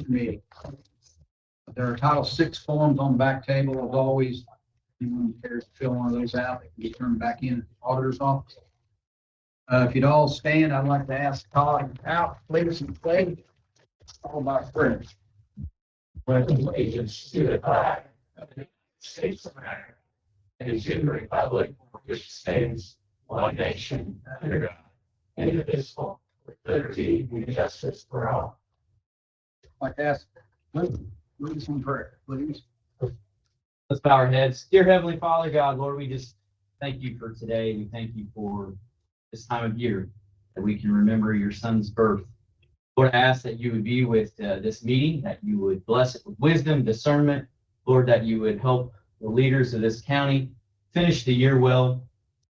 Meeting. There are Title VI forms on the back table, as always. Anyone cares to fill one of those out, they can be turned back in at the auditor's office. If you'd all stand, I'd like to ask Todd out, lead us in the pledge. All by prayer. Pledge allegiance to the flag of the United States of America and to the republic for which stands one nation under God, indivisible, with liberty and justice for all. I'd like to ask, lead us in prayer, please. Let's bow our heads. Dear Heavenly Father, God, Lord, we just thank you for today. We thank you for this time of year that we can remember your son's birth. Lord, I ask that you would be with this meeting, that you would bless it with wisdom, discernment. Lord, that you would help the leaders of this county finish the year well.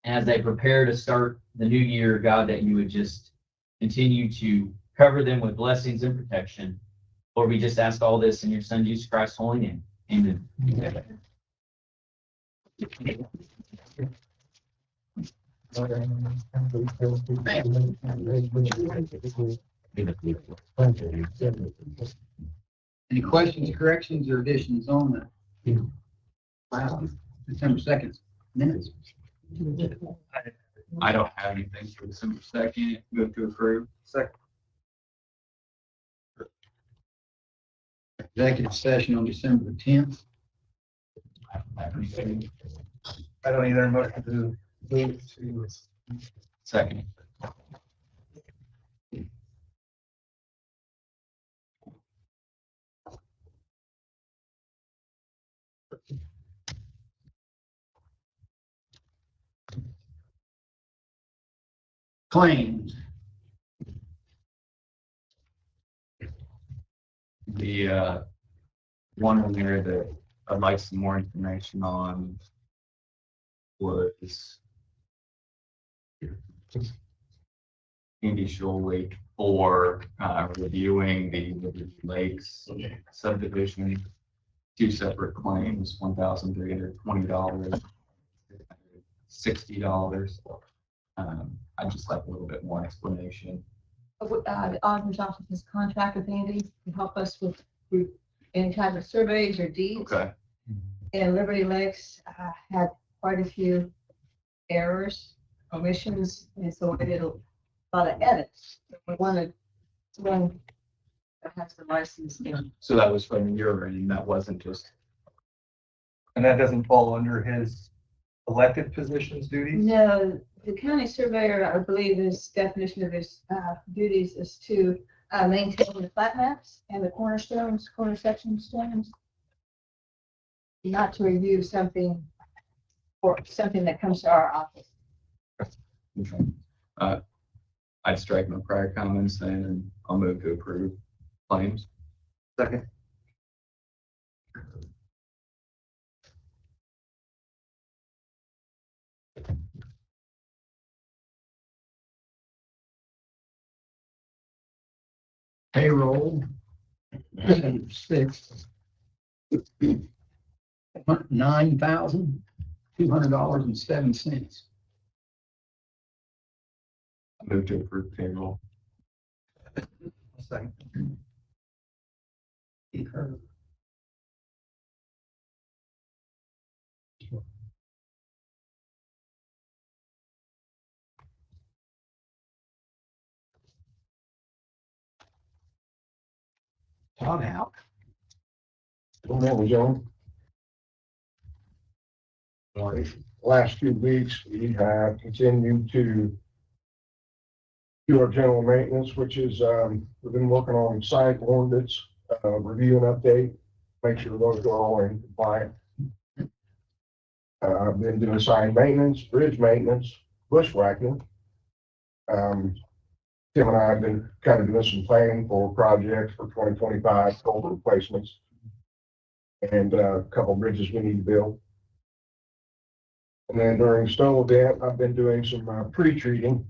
And as they prepare to start the new year, God, that you would just continue to cover them with blessings and protection. Lord, we just ask all this in your son, Jesus Christ's holy name. Amen. Amen. Any questions, corrections, or additions on the last December 2nd minutes? I don't have anything for December 2nd. Move to approve. Second. Executive session on December the 10th. I don't either. Motion to move to second. Claims. The one in there that I'd like some more information on was Andy Sholey for reviewing the Liberty Lakes subdivision. Two separate claims, $1,320, $60. I'd just like a little bit more explanation. The auditor's office has contract with Andy to help us with any type of surveys or deeds. Okay. And Liberty Lakes had quite a few errors, omissions, and so we did a lot of edits. We wanted one that has the license in. So that was from your end, that wasn't just, And that doesn't fall under his elected positions duties? No, the county surveyor, I believe, his definition of his duties is to maintain the plat maps and the corner section stones. Not to review something or something that comes to our office. I'd strike my prior comments then, and I'll move to approve claims. Second. Payroll, 9,200.07. Move to approve payroll. Second. Todd out. Well, there we go. Last few weeks, we have continued to do our general maintenance, which is, we've been working on site ordinance, review and update, make sure those are all in compliance. I've been doing sign maintenance, bridge maintenance, bushwhacking. Tim and I have been kind of doing some planning for projects for 2025 culvert replacements and a couple of bridges we need to build. And then during snow event, I've been doing some pre-treating,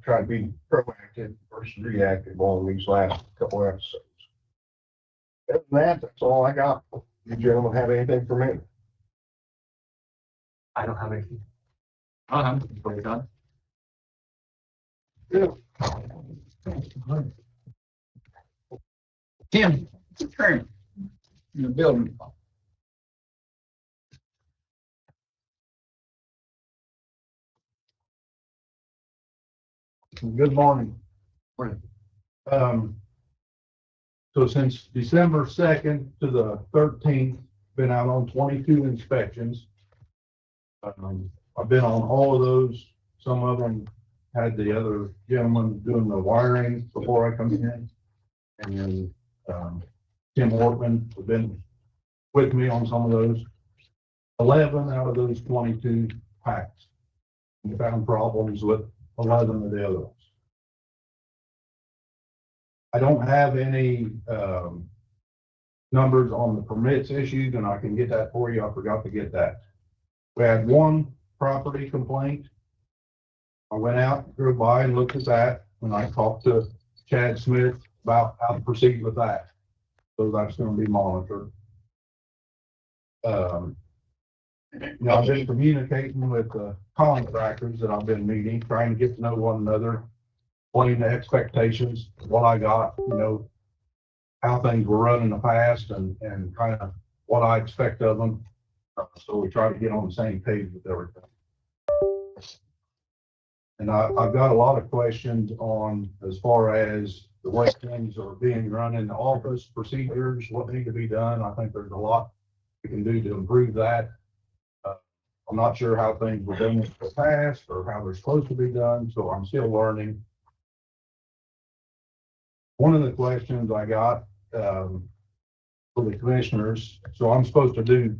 trying to be proactive versus reactive on these last couple of episodes. Other than that, that's all I got. You gentlemen have anything for me? I don't have anything. Before you're done. Tim, turn in the building. Good morning. Morning. So since December 2nd to the 13th, been out on 22 inspections. I've been on all of those. Some of them had the other gentleman doing the wiring before I come in. And then, Tim Workman have been with me on some of those. 11 out of those 22 packs. We found problems with 11 of the other ones. I don't have any numbers on the permits issued, and I can get that for you. I forgot to get that. We had one property complaint. I went out, drove by and looked at that, and I talked to Chad Smith about how to proceed with that. So that's going to be monitored. I've been communicating with the contractors that I've been meeting, trying to get to know one another, explain the expectations, what I got, how things were run in the past and kind of what I expect of them. So we try to get on the same page with everything. And I've got a lot of questions on as far as the way things are being run in the office, procedures, what need to be done. I think there's a lot we can do to improve that. I'm not sure how things were done in the past or how they're supposed to be done, so I'm still learning. One of the questions I got for the commissioners, so I'm supposed to do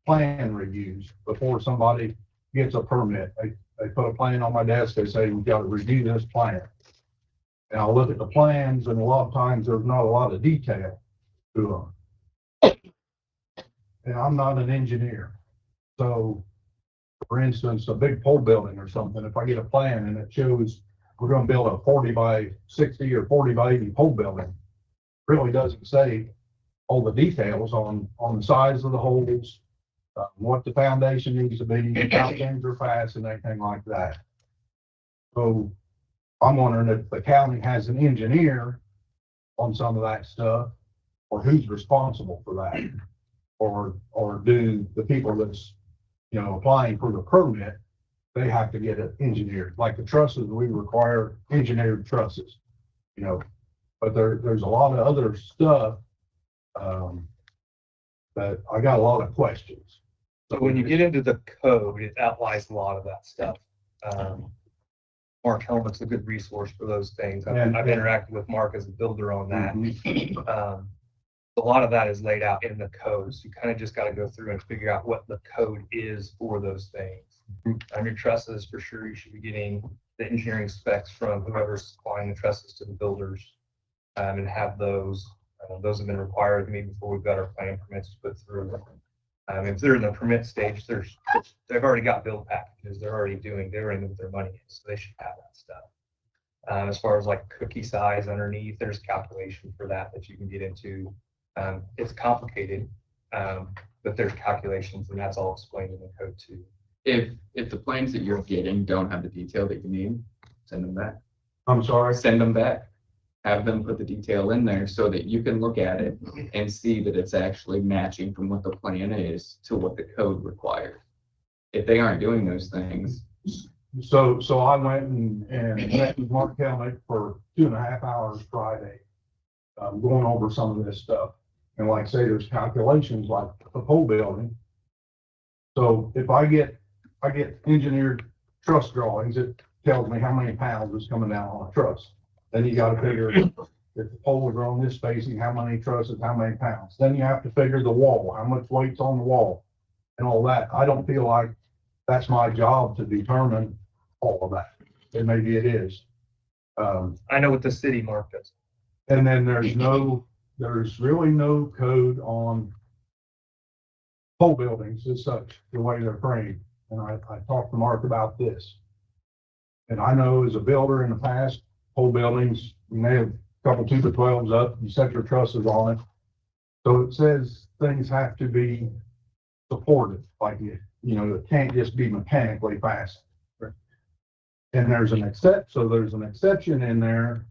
plan reviews before somebody gets a permit. They put a plan on my desk, they say, we've got to review this plan. And I'll look at the plans, and a lot of times there's not a lot of detail to them. And I'm not an engineer. So, for instance, a big pole building or something, if I get a plan and it shows we're gonna build a 40 by 60 or 40 by 80 pole building. Really doesn't say all the details on the size of the holes, what the foundation needs to be, how things are fast and anything like that. So I'm wondering if the county has an engineer on some of that stuff, or who's responsible for that? Or do the people that's, applying for the permit, they have to get it engineered, like the trusses, we require engineered trusses, but there's a lot of other stuff, that I got a lot of questions. So when you get into the code, it outlines a lot of that stuff. Mark Helmut's a good resource for those things. I've interacted with Mark as a builder on that. A lot of that is laid out in the code. So you kind of just got to go through and figure out what the code is for those things. On your trusses, for sure, you should be getting the engineering specs from whoever's supplying the trusses to the builders, and have those. Those have been required of me before we've got our plan permits to put through. If they're in the permit stage, they've already got build packages. They already know what their money is, so they should have that stuff. As far as like cookie size underneath, there's calculation for that you can get into. It's complicated, but there's calculations, and that's all explained in the code too. If the plans that you're getting don't have the detail that you need, send them back. I'm sorry. Send them back. Have them put the detail in there so that you can look at it and see that it's actually matching from what the plan is to what the code requires. If they aren't doing those things. So I went and met with Mark Helmut for 2.5 hours Friday, going over some of this stuff. And like I say, there's calculations like the pole building. So if I get engineered truss drawings, it tells me how many pounds is coming down on a truss. Then you got to figure if the poles are on this spacing, how many trusses, how many pounds. Then you have to figure the wall, how much weight's on the wall and all that. I don't feel like that's my job to determine all of that. And maybe it is. I know what the city Mark does. And then there's really no code on pole buildings as such, the way they're framed. And I talked to Mark about this. And I know as a builder in the past, pole buildings, you may have a couple 2x12s up, you set your trusses on it. So it says things have to be supported, like it can't just be mechanically fast. And there's an exception in there,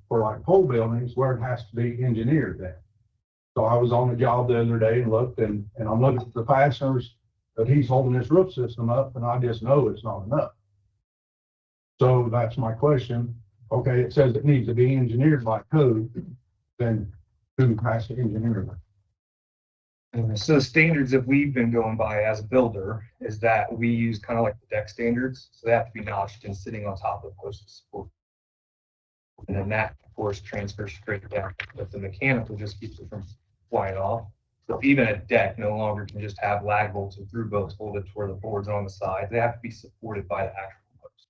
for like pole buildings where it has to be engineered then. So I was on the job the other day and looked and I'm looking at the fasteners that he's holding this roof system up, and I just know it's not enough. So that's my question. Okay, it says it needs to be engineered by code, then who has to engineer that? So the standards that we've been going by as a builder is that we use kind of like the deck standards. So they have to be notched and sitting on top of the post support. And then that, of course, transfers straight down. But the mechanical just keeps it from flying off. So even a deck no longer can just have lag bolts and through bolts folded toward the boards on the side. They have to be supported by the actual post.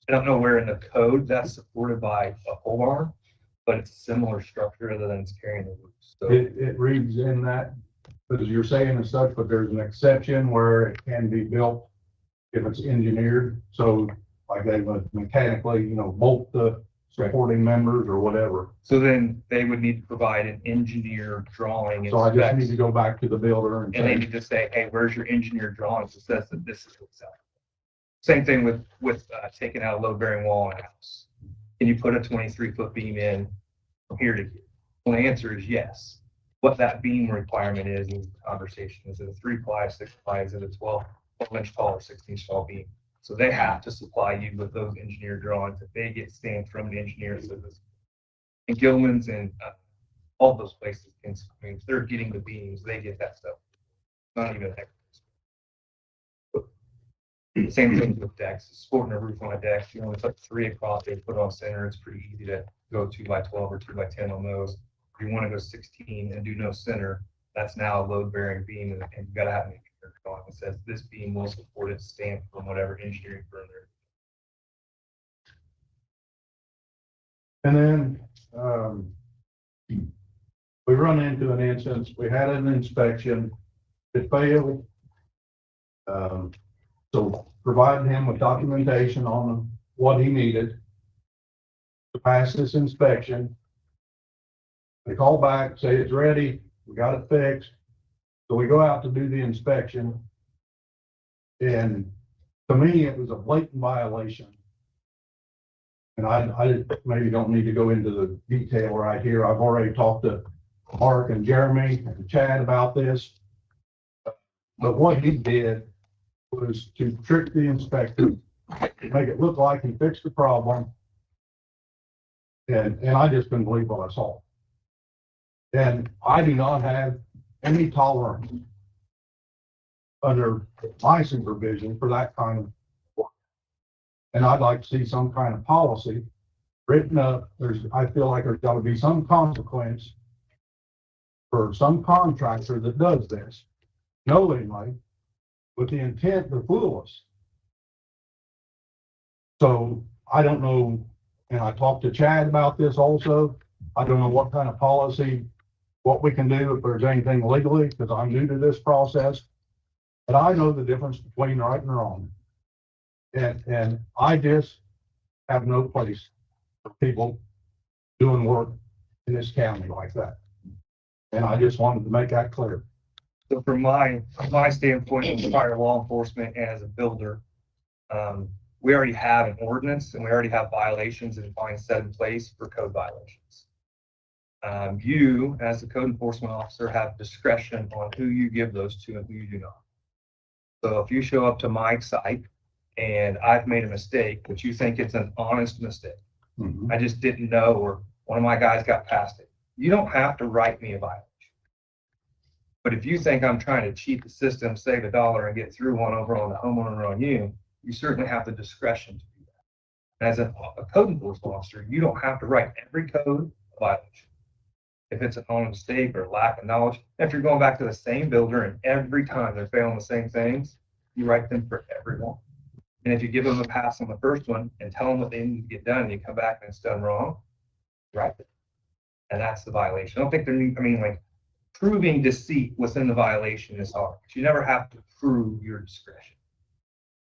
I don't know where in the code that's supported by a pole arm, but it's a similar structure other than it's carrying the roof. So It reads in that, because you're saying as such, but there's an exception where it can be built if it's engineered. So like they would mechanically, bolt the supporting members or whatever. So then they would need to provide an engineer drawing. So I just need to go back to the builder and they say, need to say, hey, where's your engineer drawings that says that this is what's out? Same thing with taking out a load bearing wall in a house. Can you put a 23-foot beam in from here to here? Well, the answer is yes. What that beam requirement is the conversation. Is it a 3-ply, 6-ply, is it a 12-inch tall or 16-inch tall beam? So they have to supply you with those engineer drawings. If they get stamped from an engineer, so this, and Gilman's and all those places, if they're getting the beams, they get that stuff. Not even a heck. Same thing with decks. Supporting a roof on a deck, you only put 3 across, they put it on center. It's pretty easy to go 2x12 or 2x10 on those. If you want to go 16 and do no center, that's now a load bearing beam, and you've got to have an engineer drawing that says this beam will support it, stamped from whatever engineering firm there. and then we run into an instance, we had an inspection, it failed. So provided him with documentation on what he needed. to pass this inspection. They call back, say it's ready, we got it fixed. So we go out to do the inspection. And to me, it was a blatant violation. And I maybe don't need to go into the detail right here. I've already talked to Mark and Jeremy and Chad about this. But what he did was to trick the inspector, make it look like he fixed the problem. And I just couldn't believe what I saw. And I do not have any tolerance under my supervision for that kind of work. And I'd like to see some kind of policy written up. I feel like there's got to be some consequence for some contractor that does this knowingly with the intent to fool us. So I don't know, and I talked to Chad about this also. I don't know what kind of policy, what we can do if there's anything legally, because I'm new to this process. But I know the difference between right and wrong. And I just have no place for people doing work in this county like that. And I just wanted to make that clear. So from my standpoint, as prior law enforcement and as a builder, we already have an ordinance and we already have violations and fines set in place for code violations. You, as the code enforcement officer, have discretion on who you give those to and who you do not. So if you show up to my site and I've made a mistake, but you think it's an honest mistake, I just didn't know, or one of my guys got past it, you don't have to write me a violation. But if you think I'm trying to cheat the system, save $1 and get through one over on the homeowner or on you, you certainly have the discretion to do that. As a code enforcement officer, you don't have to write every code violation. If it's an honest mistake or lack of knowledge, if you're going back to the same builder and every time they're failing the same things, you write them for everyone. And if you give them a pass on the first one and tell them what they need to get done, and you come back and it's done wrong, write it. And that's the violation. I don't think like proving deceit within the violation is hard. You never have to prove your discretion.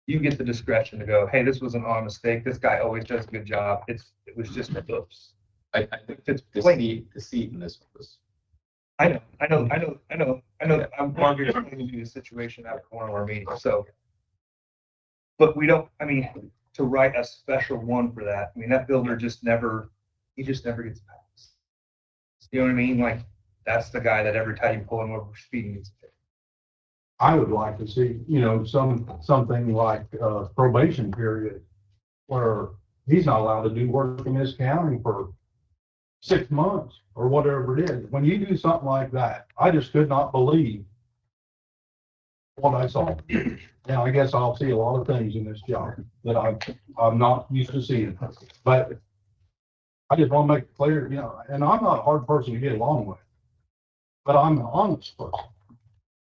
You get the discretion to go, hey, this was an honest mistake. This guy always does a good job. It was just a oops. I think it's deceit in this was. I know. I'm arguing the situation after one of our meetings. So, but we don't, to write a special one for that, that builder he just never gets passed. You know what I mean? Like, that's the guy that every time you pull him over for speeding gets picked. I would like to see, something like a probation period where he's not allowed to do work in this county for 6 months or whatever it is. When you do something like that, I just could not believe what I saw. Now, I guess I'll see a lot of things in this job that I'm not used to seeing, but I just want to make it clear, and I'm not a hard person to get along with, but I'm an honest person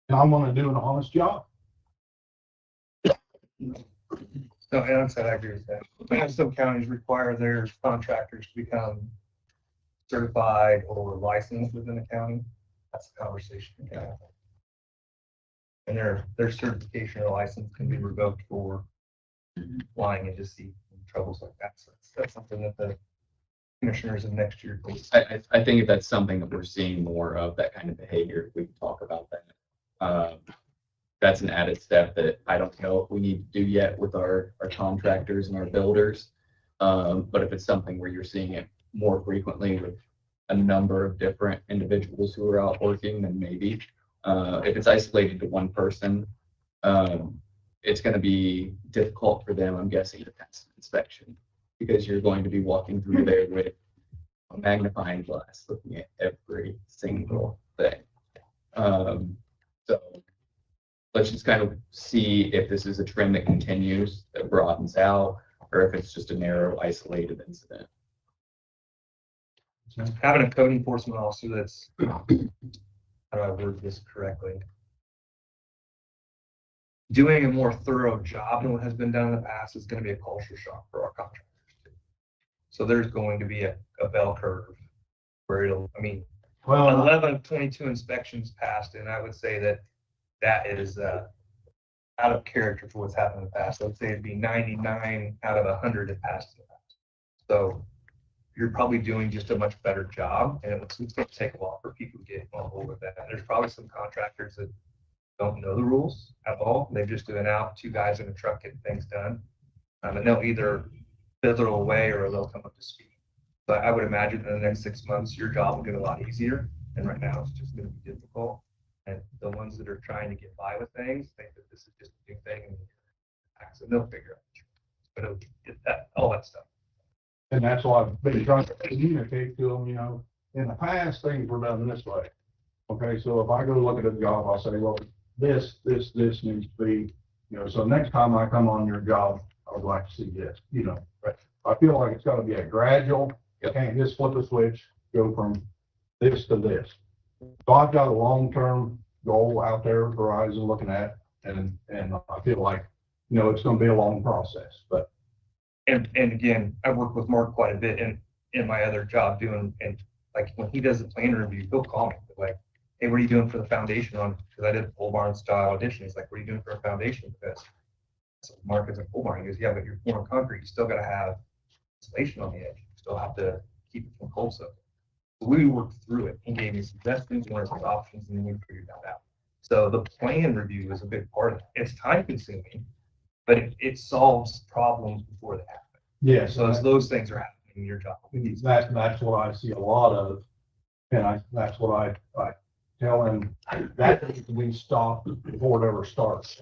and I want to do an honest job. No, and I agree with that. Some counties require their contractors to become certified or licensed within the county. That's the conversation. And their certification or license can be revoked for lying and deceit and troubles like that. So that's something that the commissioners of next year. I think that's something that we're seeing more of, that kind of behavior. We can talk about that. That's an added step that I don't know if we need to do yet with our contractors and our builders. But if it's something where you're seeing it more frequently with a number of different individuals who are out working, then maybe. If it's isolated to one person, it's going to be difficult for them, I'm guessing, to pass an inspection, because you're going to be walking through there with a magnifying glass looking at every single thing. So let's just kind of see if this is a trend that continues, that broadens out, or if it's just a narrow, isolated incident. Having a code enforcement officer that's, how do I word this correctly? Doing a more thorough job than what has been done in the past is going to be a culture shock for our contractors too. So there's going to be a bell curve where 11 of 22 inspections passed, and I would say that is out of character for what's happened in the past. I would say it'd be 99 out of 100 that passed in the past. So you're probably doing just a much better job, and it's going to take a while for people to get on board with that. There's probably some contractors that don't know the rules at all. They're just doing out, two guys in a truck getting things done. And they'll either fizzle away or they'll come up to speed. But I would imagine in the next 6 months, your job will get a lot easier. And right now, it's just going to be difficult. And the ones that are trying to get by with things think that this is just a new thing, and they'll figure out. But it'll get that, all that stuff. And that's why I've been trying to communicate to them, in the past, things were done this way. Okay, so if I go look at a job, I'll say, well, this needs to be, so next time I come on your job, I would like to see this, Right. I feel like it's gotta be a gradual, you can't just flip a switch, go from this to this. So I've got a long-term goal out there, horizon looking at, and I feel like, it's gonna be a long process, but. And again, I work with Mark quite a bit in my other job doing, and like when he does the plan review, he'll call me like, hey, what are you doing for the foundation on? Because I did a pole barn style addition. He's like, what are you doing for a foundation? Because so Mark is a pole barn. He goes, yeah, but you're pouring concrete. You still got to have insulation on the edge. You still have to keep it from cold soak. So we worked through it. He gave me suggestions, one of his options, and then we figured that out. So the plan review is a big part of it. It's time consuming, but it solves problems before they happen. Yeah. So as those things are happening in your job. That's what I see a lot of, and that's what I tell them, that needs to be stopped before it ever starts,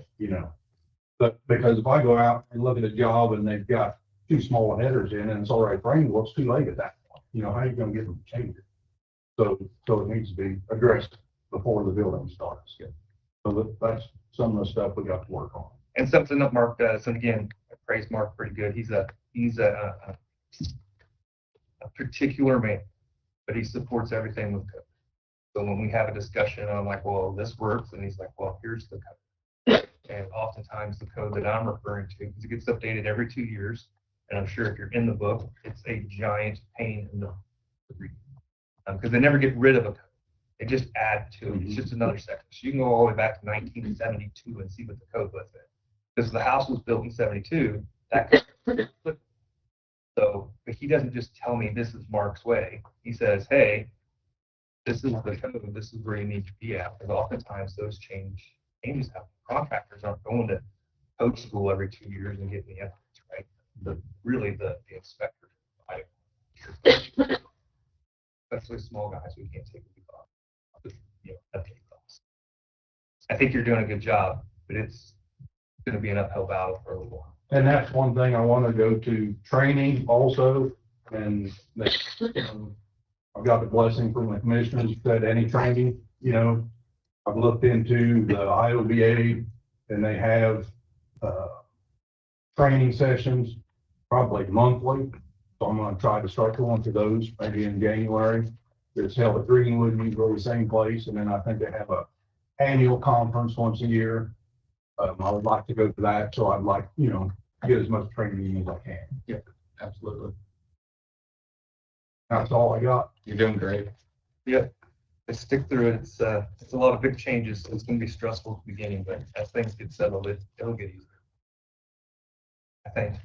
But because if I go out and look at a job and they've got two small headers in and it's already framed, well, it's too late at that point. How are you gonna get them to change it? So it needs to be addressed before the building starts. So that's some of the stuff we got to work on. And something that Mark does, and again, I praise Mark pretty good. He's a particular man, but he supports everything with code. So when we have a discussion, I'm like, well, this works, and he's like, well, here's the code. And oftentimes the code that I'm referring to, because it gets updated every 2 years, and I'm sure if you're in the book, it's a giant pain in the read, because they never get rid of a code. They just add to it. It's just another section. So you can go all the way back to 1972 and see what the code was then. Because the house was built in 72, that code. So, but he doesn't just tell me this is Mark's way. He says, hey, this is the code, this is where you need to be at. Because oftentimes those changes happen. Contractors aren't going to code school every 2 years and getting the ethics, right? Really the inspector, especially small guys, we can't take the cost. I think you're doing a good job, but it's going to be an uphill battle for a little while. And that's one thing I want to go to training also, and I've got the blessing from the commissioners that any training, I've looked into the IOBA, and they have training sessions probably monthly. So I'm going to try to start going to those maybe in January. It's held at Greenwood, usually the same place, and then I think they have a annual conference once a year. I would like to go to that, so I'd like, get as much training as I can. Yeah, absolutely. That's all I got. You're doing great. Yeah, I stick through it. It's a lot of big changes, so it's going to be stressful at the beginning, but as things get settled, it'll get easier. I think.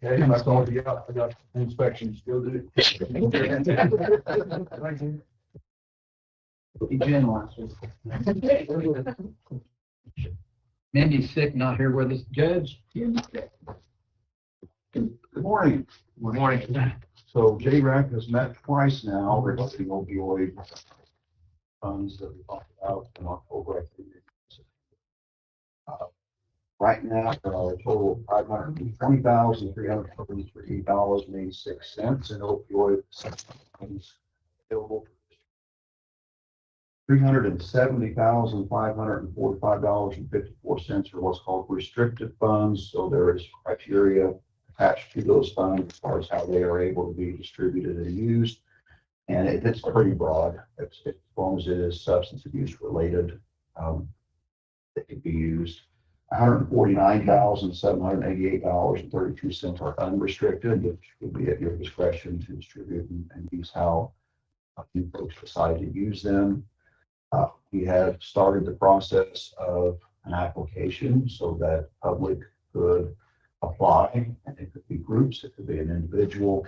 Yeah, that's all you got. I got inspections still do. Be generous. Mindy's sick, not here with us. Judge? Good morning. Good morning. So JRAC has met twice now regarding opioid funds that we talked about in October, I think. Right now, there are a total of $520,333.86 in opioid funds available. $370,545.54 are what's called restricted funds. So there is criteria attached to those funds as far as how they are able to be distributed and used. And it's pretty broad. As long as it is substance abuse related, it can be used. $149,788.32 are unrestricted, which would be at your discretion to distribute and use how you folks decide to use them. We have started the process of an application so that public could apply, and it could be groups, it could be an individual.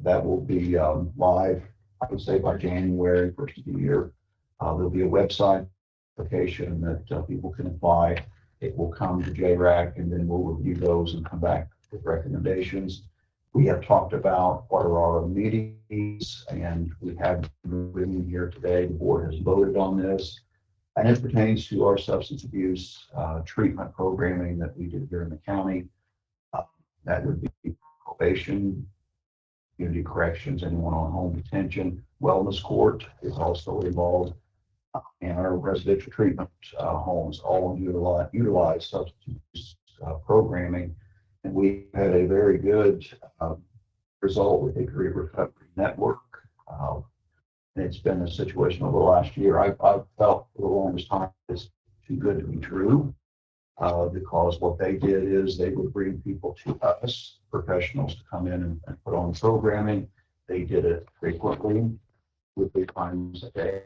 That will be live, I would say by January, first of the year. There'll be a website application that people can apply. It will come to JRAC and then we'll review those and come back with recommendations. We have talked about what are our meetings and we have been here today. The board has voted on this. And it pertains to our substance abuse treatment programming that we do here in the county. That would be probation, community corrections, anyone on home detention, wellness court is also involved, and our residential treatment homes all utilize substance abuse programming. And we had a very good result with Hickory Recovery Network. And it's been a situation over the last year. I've felt for the longest time it's too good to be true. Because what they did is they would bring people to us, professionals, to come in and put on programming. They did it frequently, with 3 times a day.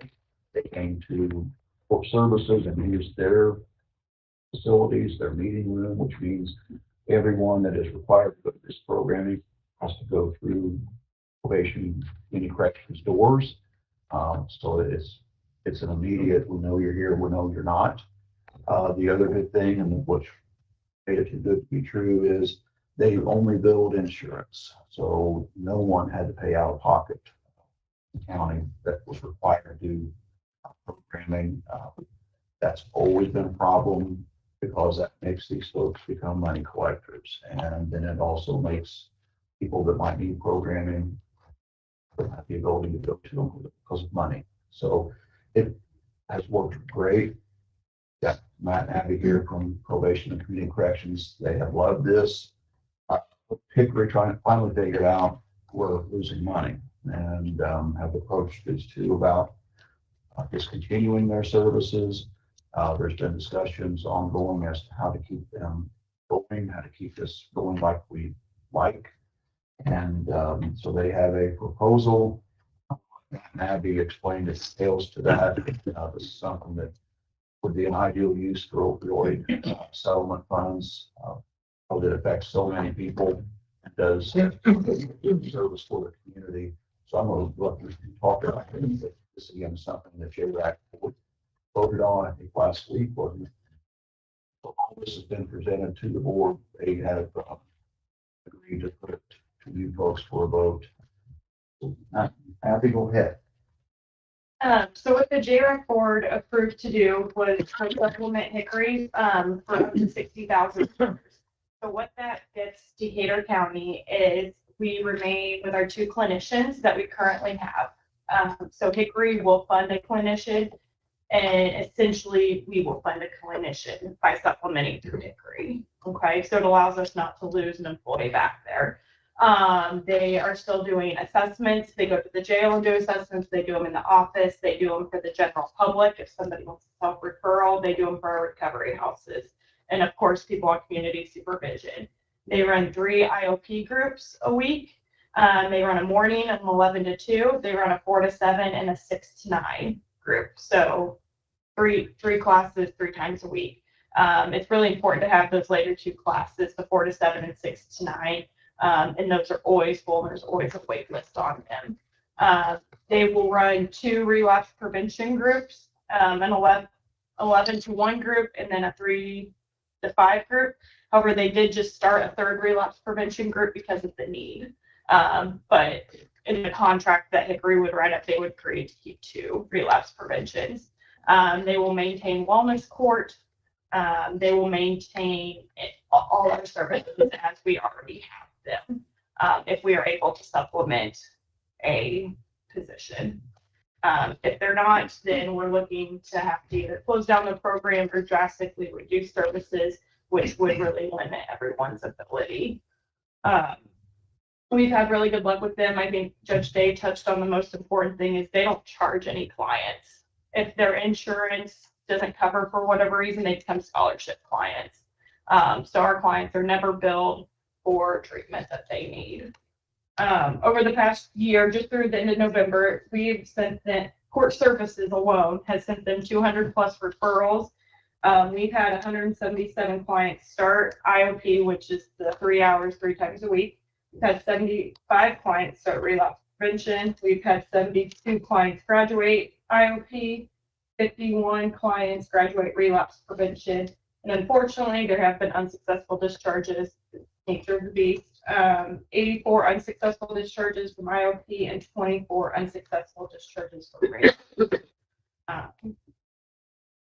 They came to court services and used their facilities, their meeting room, which means everyone that is required to go to this programming has to go through probation, community corrections doors. So it's an immediate, we know you're here, we know you're not. The other good thing, and which made it too good to be true, is they only billed insurance. So no one had to pay out of pocket. The county that was required to do programming. That's always been a problem because that makes these folks become money collectors. And then it also makes people that might need programming have the ability to go to them because of money. So it has worked great. Got Matt and Abby here from probation and community corrections. They have loved this. Hickory trying to finally figure out we're losing money and have approached us too about discontinuing their services. There's been discussions ongoing as to how to keep them going, how to keep this going like we like. And so they have a proposal. Matt and Abby explained the details to that. This is something that would be an ideal use for opioid settlement funds. That affects so many people and does service for the community. So I'm going to let you talk about it. This again is something that JRAC voted on, I think, last week. So all this has been presented to the board. They have agreed to put it to you folks for a vote. So, Abby, go ahead. So what the JRAC board approved to do was to supplement Hickory for up to $60,000. So what that gets Decatur County is we remain with our 2 clinicians that we currently have. So Hickory will fund a clinician, and essentially we will fund a clinician by supplementing through Hickory. Okay, so it allows us not to lose an employee back there. They are still doing assessments. They go to the jail and do assessments. They do them in the office. They do them for the general public. If somebody wants a self-referral, they do them for our recovery houses. And of course, people on community supervision. They run 3 IOP groups a week. They run a morning from 11 to 2. They run a 4 to 7 and a 6 to 9 group. So three classes 3 times a week. It's really important to have those later 2 classes, the 4 to 7 and 6 to 9. And those are always full. There's always a wait list on them. They will run 2 relapse prevention groups, an 11 to 1 group, and then a 3 to 5 group. However, they did just start a 3rd relapse prevention group because of the need. But in the contract that Hickory would write up, they would agree to keep 2 relapse preventions. They will maintain wellness court. They will maintain all our services as we already have them, if we are able to supplement a position. If they're not, then we're looking to have to either close down the program or drastically reduce services, which would really limit everyone's ability. We've had really good luck with them. I think Judge Day touched on the most important thing is they don't charge any clients. If their insurance doesn't cover for whatever reason, they become scholarship clients. So our clients are never billed for treatment that they need. Over the past year, just through the end of November, we've sent them, court services alone has sent them 200 plus referrals. We've had 177 clients start IOP, which is the 3 hours 3 times a week. We've had 75 clients start relapse prevention. We've had 72 clients graduate IOP, 51 clients graduate relapse prevention. And unfortunately, there have been unsuccessful discharges, nature of the beast. 84 unsuccessful discharges from IOP and 24 unsuccessful discharges from relapse.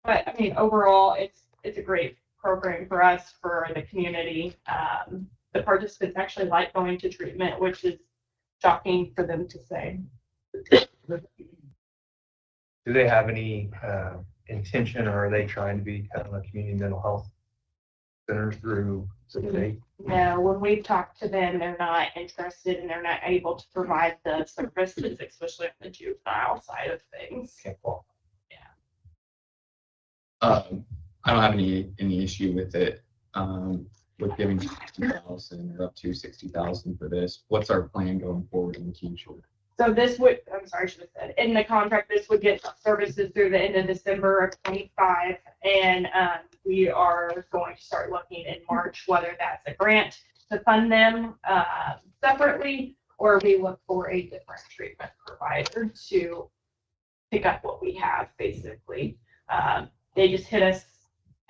But I mean, overall, it's a great program for us, for the community. The participants actually like going to treatment, which is shocking for them to say. Do they have any intention, or are they trying to become a community mental health center through state? No, when we've talked to them, they're not interested and they're not able to provide the services, especially on the juvenile side of things. Can't fall. I don't have any issue with it. With giving 60,000 or up to 60,000 for this. What's our plan going forward in the future? So this would, I'm sorry, I should have said, in the contract, this would get services through the end of December of 25. And we are going to start looking in March, whether that's a grant to fund them separately, or we look for a different treatment provider to pick up what we have, basically. They just hit us,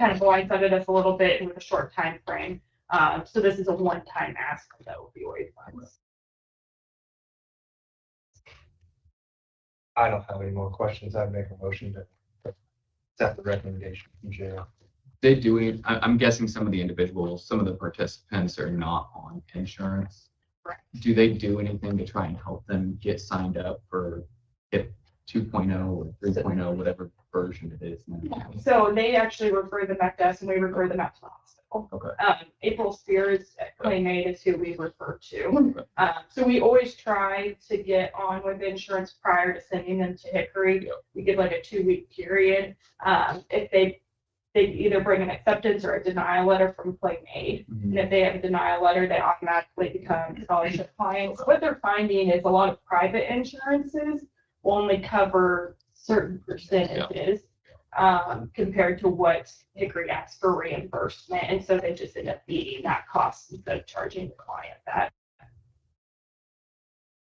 kind of blindsided us a little bit with a short time frame. So this is a one-time ask for the opioid funds. I don't have any more questions. I'd make a motion to accept the recommendation from jail. They doing, I'm guessing some of the individuals, some of the participants are not on insurance. Correct. Do they do anything to try and help them get signed up for HIP 2.0 or 3.0, whatever version it is now? So they actually refer them back to us and we refer them out to the hospital. Okay. April Spears at Claymate is who we refer to. So we always try to get on with insurance prior to sending them to Hickory. We give like a 2-week period. If they either bring an acceptance or a denial letter from Claymate. And if they have a denial letter, they automatically become scholarship clients. What they're finding is a lot of private insurances will only cover certain percentages compared to what Hickory asks for reimbursement. And so they just end up eating that cost instead of charging the client that.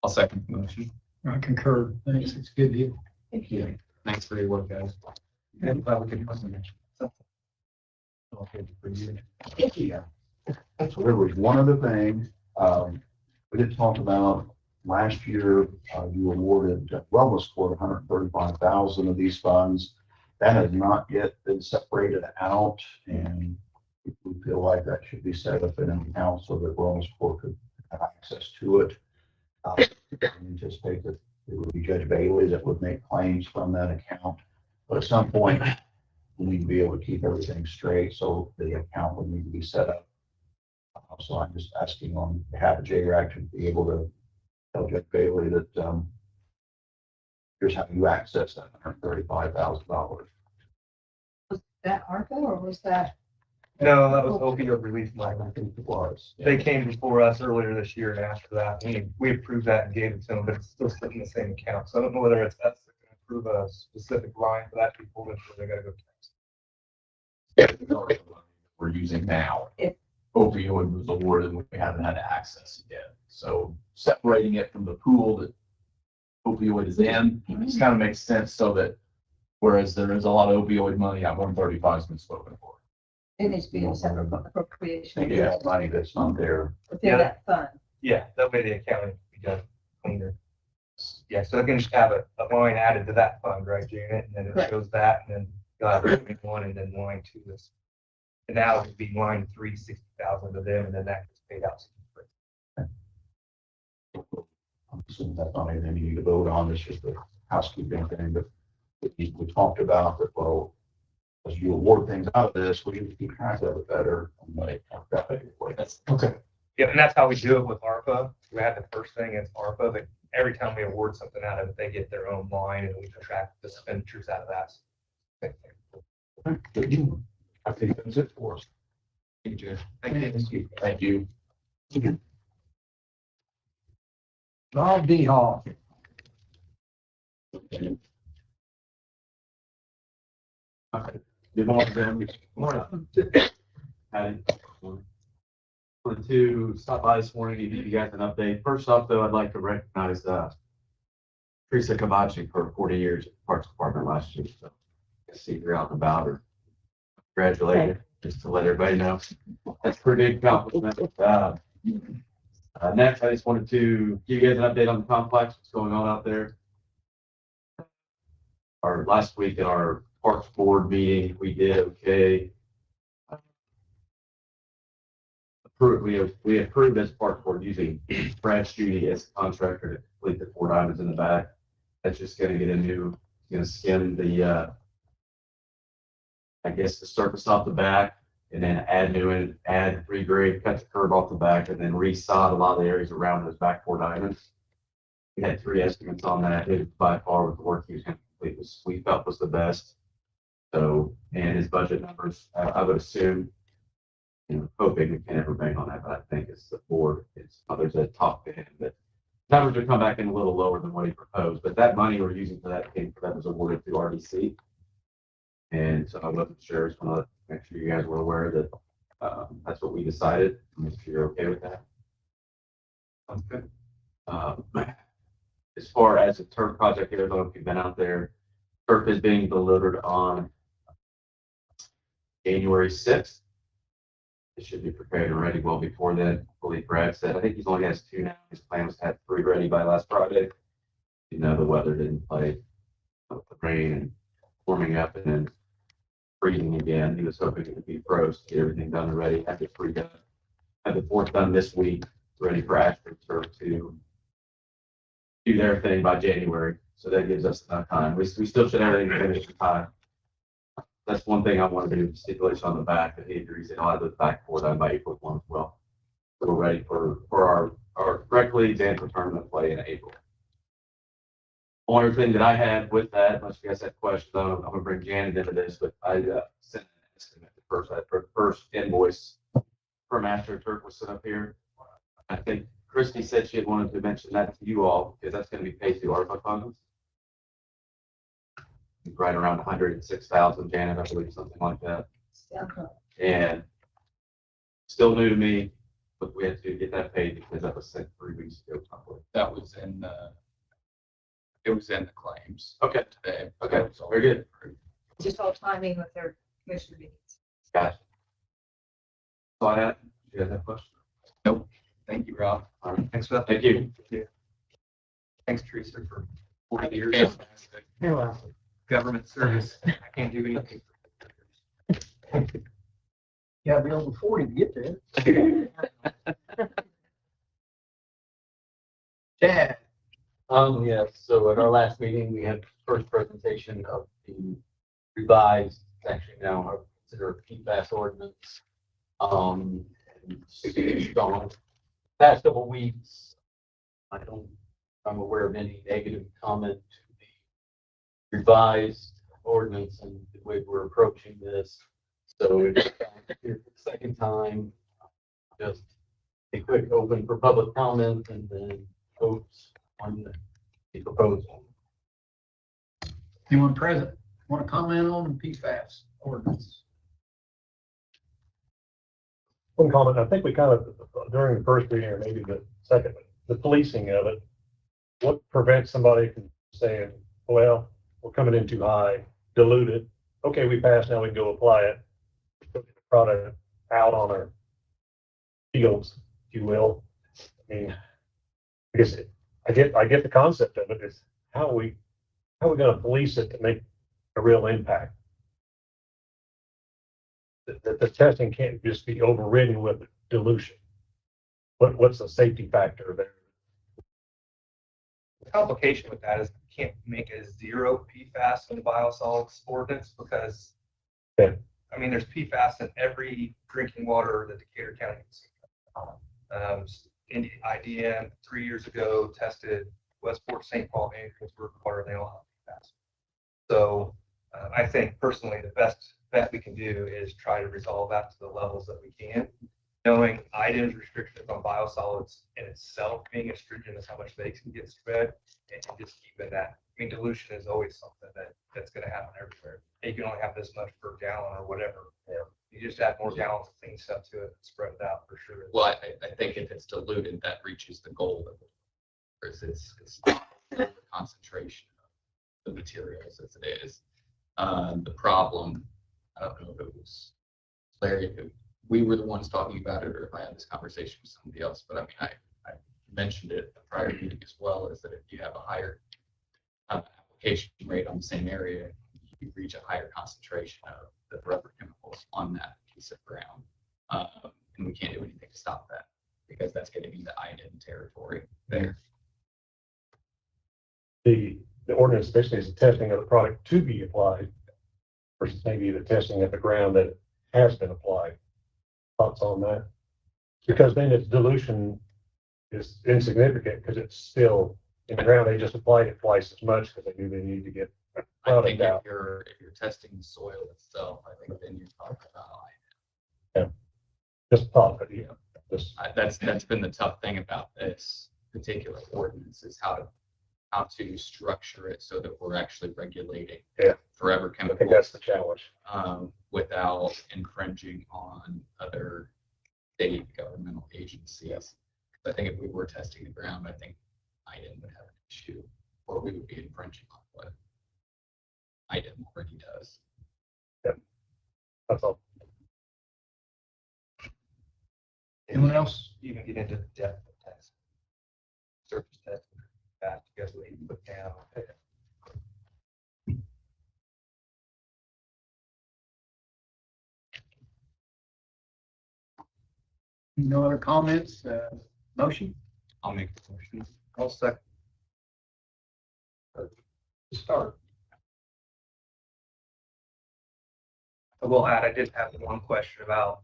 I'll second the motion. I concur. Thanks. It's a good deal. Thank you. Thanks for your work, guys. And we can okay for you. Yeah. So there was one other thing, we did talk about last year, you awarded Wellness Court 135,000 of these funds. That has not yet been separated out, and we feel like that should be set up in an account so that Wellness Court could have access to it. I anticipate that it would be Judge Bailey that would make claims from that account, but at some point, we need to be able to keep everything straight, so the account would need to be set up. So I'm just asking on behalf of JRAC to be able to tell Judge Bailey that here's how you access that $135,000. Was that ARPA or was that? No, that was opioid relief money. I think it was. They came before us earlier this year and asked for that. We approved that and gave it to them, but it's still sitting in the same account. So I don't know whether it's us that can approve a specific line for that to be pulled in, or they gotta go. We're using now. If- Opioid was awarded, and we haven't had access yet. So separating it from the pool that opioid is in, just kind of makes sense so that whereas there is a lot of opioid money, that 135 has been spoken for. It needs to be in a separate I appropriation. think you have money that's not there. Within that fund. Yeah, that way the accounting can be done cleaner. Yeah, so they can just have a line added to that fund, right, Janet? And then it Correct. shows that, and then you'll have one, and then line 2 is. And now it would be line 3, 60,000 to them, and then that gets paid out. I'm assuming that's not anything you need to vote on, it's just a housekeeping thing, but we talked about that, well, as you award things out of this, we need to keep track of it better. Right. That's okay. Yeah, and that's how we do it with ARPA. We have the first thing is ARPA, but every time we award something out of it, they get their own line, and we can track the expenditures out of that. I think that's it for us. Thank you. Thank you. Bob D. Hall. Good morning, family. Morning. Patty. Wanted to stop by this morning and give you guys an update. First off, though, I'd like to recognize Teresa Cavachi for 40 years at the Parks Department last year. So I see you're out and about, or congratulate her, just to let everybody know. That's a pretty big accomplishment. Next, I just wanted to give you guys an update on the complex, what's going on out there. Our last week at our Parks Board meeting, we did okay. We approved as Park Board using Brad Judy as a contractor to complete the 4 diamonds in the back. That's just gonna get a new, gonna skim the, I guess, the surface off the back, and then add regrade, cut the curb off the back, and then resod a lot of the areas around those back 4 diamonds. We had 3 estimates on that. It by far was the work he was gonna complete, we felt was the best. So, and his budget numbers, I would assume, hoping we can't ever bank on that, but I think it's the board, it's others that talk to him, but numbers would come back in a little lower than what he proposed, but that money we're using for that was awarded through RDC. And so I wasn't sure, just want to make sure you guys were aware that that's what we decided. Make sure you're okay with that. Sounds good. As far as the turf project here, I don't know if you've been out there, turf is being delivered on January 6th. It should be prepared and ready well before then. I believe Brad said, I think he's only has 2 now. His plan was to have 3 ready by last Friday. The weather didn't play with the rain and warming up and then freezing again. He was hoping it would be froze to get everything done and ready. Had the 3 done. Had the 4th done this week, ready for AstroTurf to do their thing by January. So that gives us enough time. We still should have everything finished in time. That's one thing I want to do, stipulation on the back that he agrees that I'll have the back 4 done by April 1 as well. So we're ready for our rec leagues and for tournament play in April. One other thing that I had with that, unless you guys have questions, I'm gonna bring Janet into this, but I sent an estimate the first invoice from AstroTurf was set up here. I think Christy said she had wanted to mention that to you all because that's going to be paid through ARPA funds. Right around 106,000, Janet, I believe, something like that. And still new to me, but we had to get that paid because that was sent 3 weeks ago. Probably. That was it was in the claims. Okay. Today. Okay. So very good. Just all timing with their commissioner meetings. Gotcha. So I had, you guys have questions? Nope. Thank you, Rob. All right. Thanks for that. Thank you. Thanks, Teresa, for 40 You're years welcome. of government service. I can't do anything. Yeah, be over 40 to get there. Chad. Yes, so at our last meeting, we had first presentation of the revised, actually now considered PFAS ordinance. And gone past couple of weeks, I'm aware of any negative comment to the revised ordinance and the way we're approaching this. So it's here for the second time, just a quick open for public comment and then votes on the proposal. Anyone present want to comment on the PFAS ordinance? One comment, I think we kind of, during the first reading or maybe the second, the policing of it, what prevents somebody from saying, well, we're coming in too high, dilute it. Okay, we passed, now we can go apply it. Put the product out on our fields, if you will. I mean, I guess I get the concept of it is how are we going to police it to make a real impact? The testing can't just be overridden with dilution. What's the safety factor there? The complication with that is you can't make a 0 PFAS in the biosolids ordinance because, Okay. I mean, there's PFAS in every drinking water that Decatur County uses. IDM 3 years ago tested Westport, St. Paul, and Kingsburg water, and they all have PFAS. So I think personally the best bet we can do is try to resolve that to the levels that we can, knowing IDM's restrictions on biosolids in itself being as stringent as how much they can get spread, and just keeping that. I mean, dilution is always something that's going to happen everywhere. You can only have this much per gallon or whatever. You just add more gallons of clean stuff to it, and spread it out for sure. Well, I think if it's diluted, that reaches the goal of it. Whereas it's the concentration of the materials as it is. The problem, I don't know if it was Larry, if we were the ones talking about it, or if I had this conversation with somebody else, but I mean, I mentioned it at the prior meeting as well, is that if you have a higher application rate on the same area, you reach a higher concentration of the rubber chemicals on that piece of ground. And we can't do anything to stop that because that's getting into IDIN territory there. The ordinance basically is the testing of the product to be applied versus maybe the testing of the ground that has been applied. Thoughts on that? Because then its dilution is insignificant because it's still in the ground. They just applied it twice as much because they knew they needed to get I think product out. if you're testing the soil itself, I think then you're talking about IDIN. Just thought, but yeah, just That's been the tough thing about this particular ordinance is how to structure it so that we're actually regulating forever I think chemicals that's the challenge. without infringing on other state governmental agencies. I think if we were testing the ground, I think IDIN would have an issue, or we would be infringing on what IDIN already does. That's all. Anyone else? You can get into the depth of test, surface test, that you guys will even put down. No other comments? Motion? I'll make the motion. I'll second. Start. I will add, I did have one question about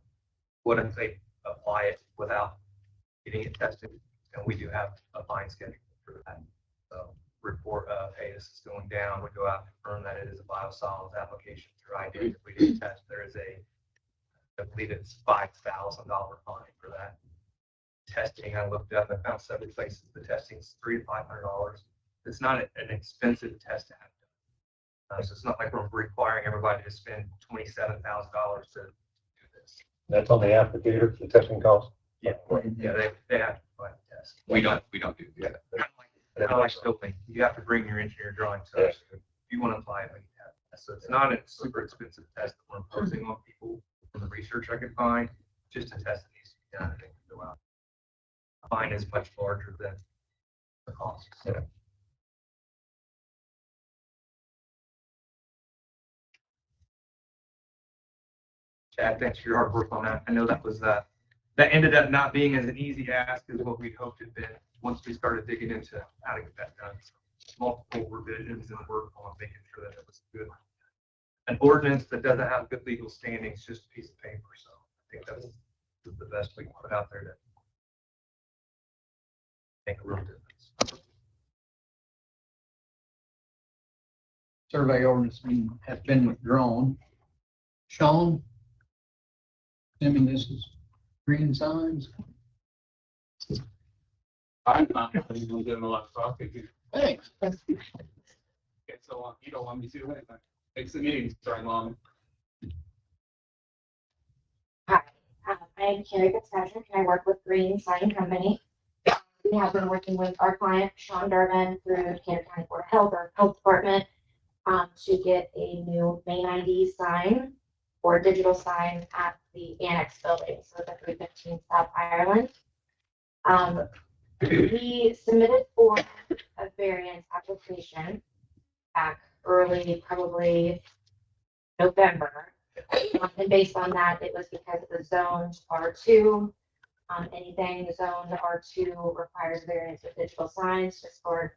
what if they apply it without getting it tested? And we do have a fine schedule for that. So report, hey, this is going down. We go out and confirm that it is a biosolids application through IDIN. If we didn't test, there is I believe it's $5,000 fine for that. Testing, I looked up, I found several places, the testing is $300 to $500. It's not an expensive test to have done. So it's not like we're requiring everybody to spend $27,000 to do this. That's on the applicator, the testing cost. Yeah, they have to provide the test. We don't do that. Kind of like building, you have to bring your engineer drawings. So if you want to apply it, you have to. So it's not a super expensive test that we're imposing on people from the research I could find, just a test that needs to be done and they can go out. Fine is much larger than the cost. Chad, thanks for your hard work on that. I know that was that ended up not being as an easy ask as what we'd hoped it'd been once we started digging into how to get that done. So multiple revisions and work on making sure that it was good. An ordinance that doesn't have good legal standing is just a piece of paper. So I think that's the best we can put out there to make a real difference. Survey ordinance has been withdrawn. Sean? Assuming this is green signs? I'm not even doing a lot of talking. Thanks. Okay, so you don't want me to do anything. Makes the meeting start long. Hi, I'm Carrie Fitzpatrick, and I work with Green Sign Company. We have been working with our client, Sean Durbin, through Decatur County Board of Health, or Health Department, to get a new May 90 sign or digital sign at the annex building, so the 315 South Ireland. We submitted for a variance application back early, probably November. And based on that, it was because it was zoned R2. Anything zoned R2 requires variance with digital signs, just for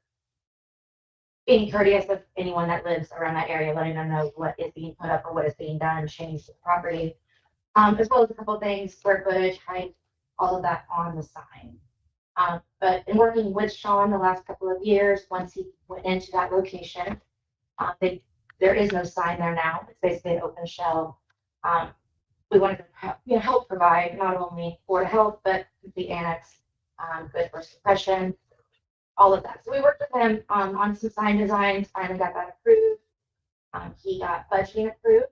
being courteous of anyone that lives around that area, letting them know what is being put up or what is being done, change to the property. As well as a couple of things, square footage, height, all of that on the sign. But in working with Sean the last couple of years, once he went into that location, there is no sign there now. It's basically an open shell. We wanted to help provide not only for health, but the annex, good for suppression, all of that. So we worked with him on some sign designs, finally got that approved. He got budgeting approved.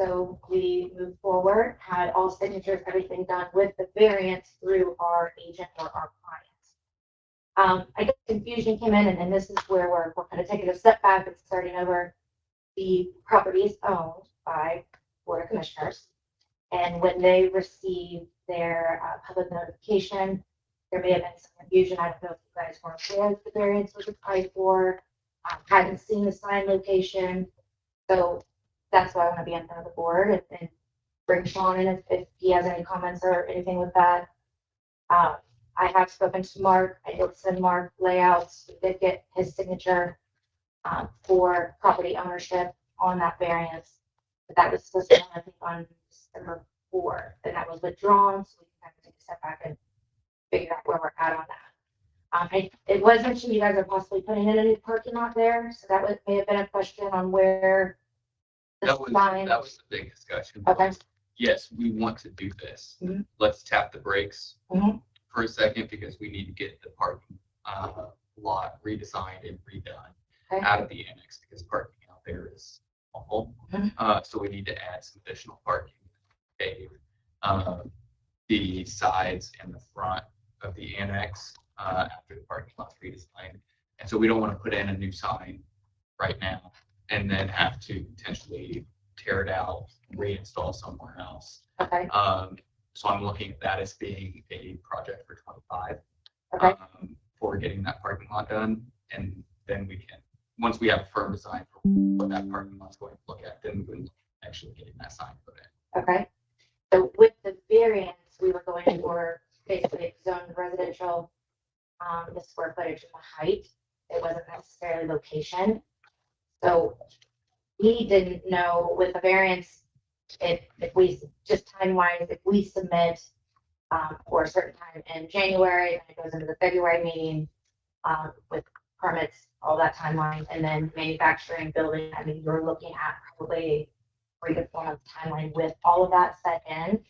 So we moved forward, had all signatures, everything done with the variance through our agent or our client. I guess confusion came in, and then this is where we're kind of taking a step back and starting over. The property is owned by Board of Commissioners. And when they receive their public notification, there may have been some confusion. I don't know if you guys were aware that the variance was applied for, hadn't seen the sign location. So that's why I want to be in front of the board and bring Sean in if he has any comments or anything with that. I have spoken to Mark. I did send Mark layouts. We did get his signature for property ownership on that variance. But that was supposed to be, I think, on December 4th, and that was withdrawn, so we can kind of take a step back and figure out where we're at on that. It was mentioned you guys are possibly putting in a new parking lot there, so that may have been a question on where the sign. That was the big discussion. Okay. Yes, we want to do this. Mhm. Let's tap the brakes Mhm. for a second because we need to get the parking lot redesigned and redone Okay. out of the annex because parking out there is awful. Mhm. So we need to add some additional parking. The sides and the front of the annex after the parking lot's redesigned. And so we don't want to put in a new sign right now and then have to potentially tear it out, reinstall somewhere else. Okay. So I'm looking at that as being a project for 25 Okay. for getting that parking lot done. And then we can, once we have a firm design for what that parking lot's going to look at, then we can actually getting that sign put in. Okay. So with the variance, we were going for basically zoned residential, the square footage and the height. It wasn't necessarily location. So we didn't know with the variance, if we just time-wise, if we submit for a certain time in January, and it goes into the February meeting with permits, all that timeline, and then manufacturing, building, I mean, you're looking at probably 3 to 4 months timeline with all of that set in.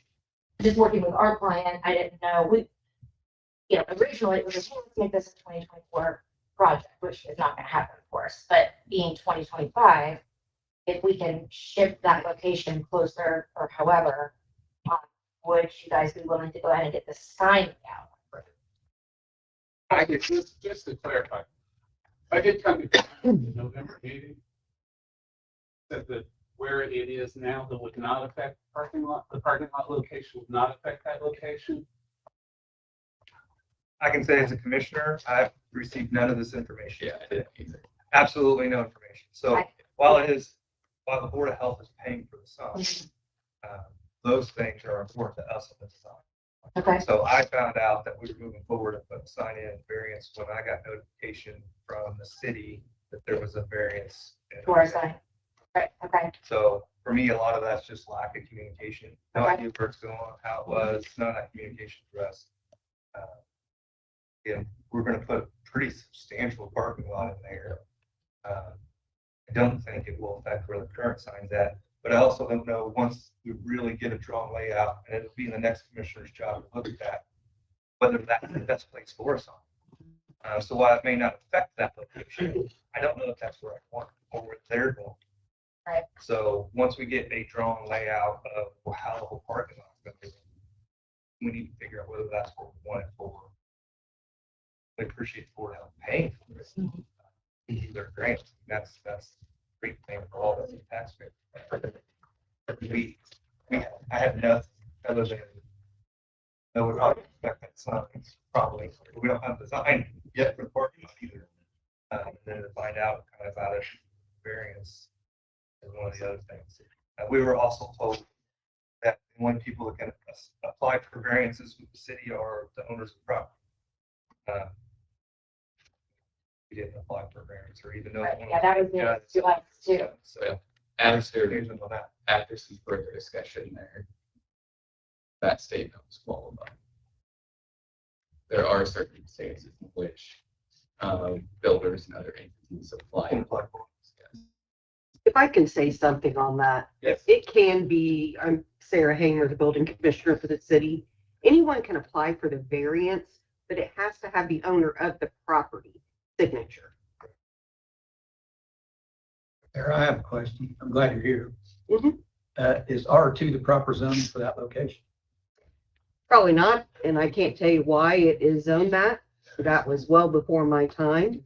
Just working with our client, I didn't know, originally it was, let's make this a 2024 project, which is not gonna happen, of course, but being 2025, if we can shift that location closer or however, would you guys be willing to go ahead and get the sign down? I could just to clarify, I did come to the November meeting. That where it is now, that would not affect the parking lot location would not affect that location. I can say as a commissioner, I've received none of this information. Yeah, I didn't either. Absolutely no information. So while the Board of Health is paying for the sign, those things are important to us in the design. Okay. So I found out that we were moving forward and put a sign in variance when I got notification from the city that there was a variance. For our sign. Right, okay. So for me, a lot of that's just lack of communication. No Okay. idea where it's going, how it was, none of that communication for us. And we're gonna put a pretty substantial parking lot in there. I don't think it will affect where the current sign's at, but I also don't know, once we really get a drawn layout, and it'll be the next commissioner's job to look at that, whether that's the best place for a sign. So while it may not affect that location, I don't know if that's where I want or where they're going. Right. So once we get a drawn layout of how the whole parking lot's gonna be, we need to figure out whether that's what we want it for. I appreciate the Board of Health paying for it. Their grants, that's a great thing for all the taxpayers. I have nothing other than, no, we're not expecting signs, probably, we don't have design yet for the parking lot either. And then to find out kind of about it, variance is one of the other things. We were also told that the only people that can apply for variances with the city are the owners of property. We didn't apply for variance or even know. Right. Yeah, that was the two lines too. So After some further discussion there, that statement was qualified. There are circumstances in which builders and other entities apply. If I can say something on that. Yes. It can be, I'm Sarah Hanger, the building commissioner for the city. Anyone can apply for the variance, but it has to have the owner of the property signature. Sarah, I have a question. I'm glad you're here. Mhm. Is R2 the proper zone for that location? Probably not, and I can't tell you why it is zoned that. That was well before my time.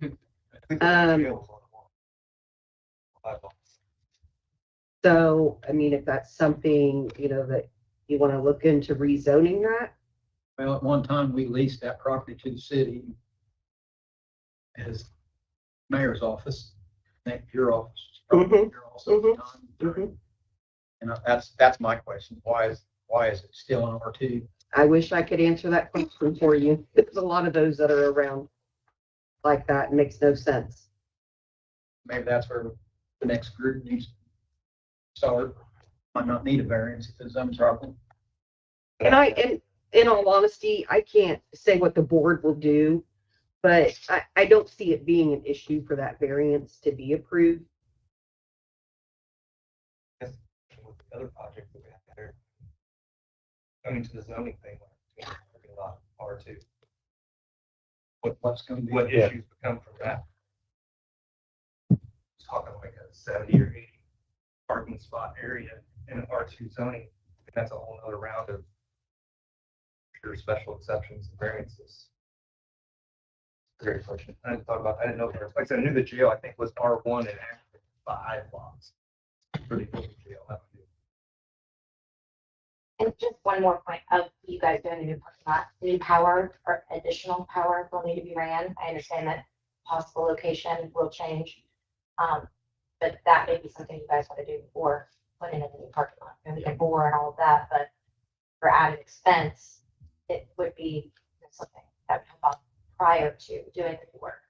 So, I mean, if that's something, that you want to look into rezoning that, Well, at one time, we leased that property to the city as mayor's office, your office. Mhm. You're also at the time. Mhm. And that's my question. Why is it still in R2? I wish I could answer that question for you. There's a lot of those that are around like that. It makes no sense. Maybe that's where the next group needs to start. Might not need a variance if it's zone's properly. And in all honesty, I can't say what the board will do, but I don't see it being an issue for that variance to be approved. With the other projects that we have there, going to the zoning thing, like, a lot R2. What's going to be? What issues become from that? Talking like a 70 or 80 parking spot area in an R2 zoning, and that's a whole other round of pure special exceptions and variances. Great question. I hadn't thought about that. I didn't know. Like I said, I knew the jail, I think, was R1 and actually 5 lots. Pretty cool jail. That would be- And just one more point of you guys doing the new parking lot, new power or additional power will need to be ran. I understand that possible location will change. But that may be something you guys want to do before putting in the new parking lot. And we can bore and all of that, but for added expense, it would be something that would come up prior to doing the work.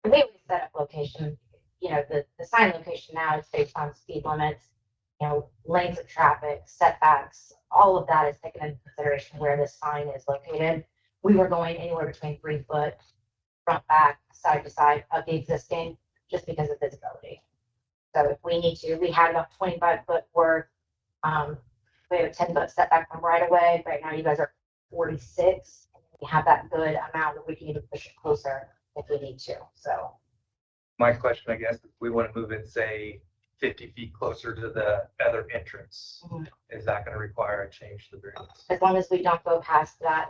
And we always set up location, the sign location now is based on speed limits, lanes of traffic, setbacks, all of that is taken into consideration where this sign is located. We were going anywhere between 3 foot, front, back, side to side of the existing, just because of visibility. So if we need to, we had about 25-foot worth. We have a 10-foot setback from right away. Right now, you guys are 46. We have that good amount that we can even push it closer if we need to. So My question, I guess, if we want to move it, say, 50 feet closer to the other entrance, is that going to require a change to the variance? as long as we don't go past that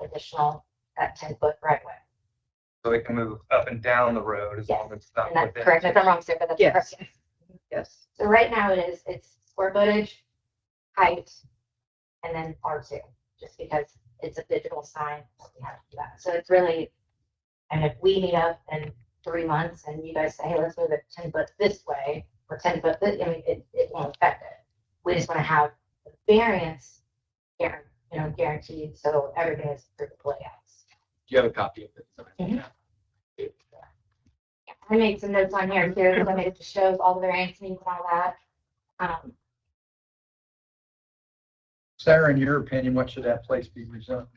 10-foot right away. So it can move up and down the road as long as it's not And that's within. correct. If I'm wrong, sir, but that's Yes. correct. Yes. So right now it's square footage, height, and then R2, just because it's a digital sign, we have to do that. So it's really, and if we meet up in 3 months and you guys say, hey, let's move it 10 foot this way, or 10 foot, this, it won't affect it. We just want to have the variance guaranteed, so everything is through the layouts. Do you have a copy of it? Mhm. I made some notes on here too, because I made it just shows all the variance means and all that. Sarah, in your opinion, what should that place be rezoned?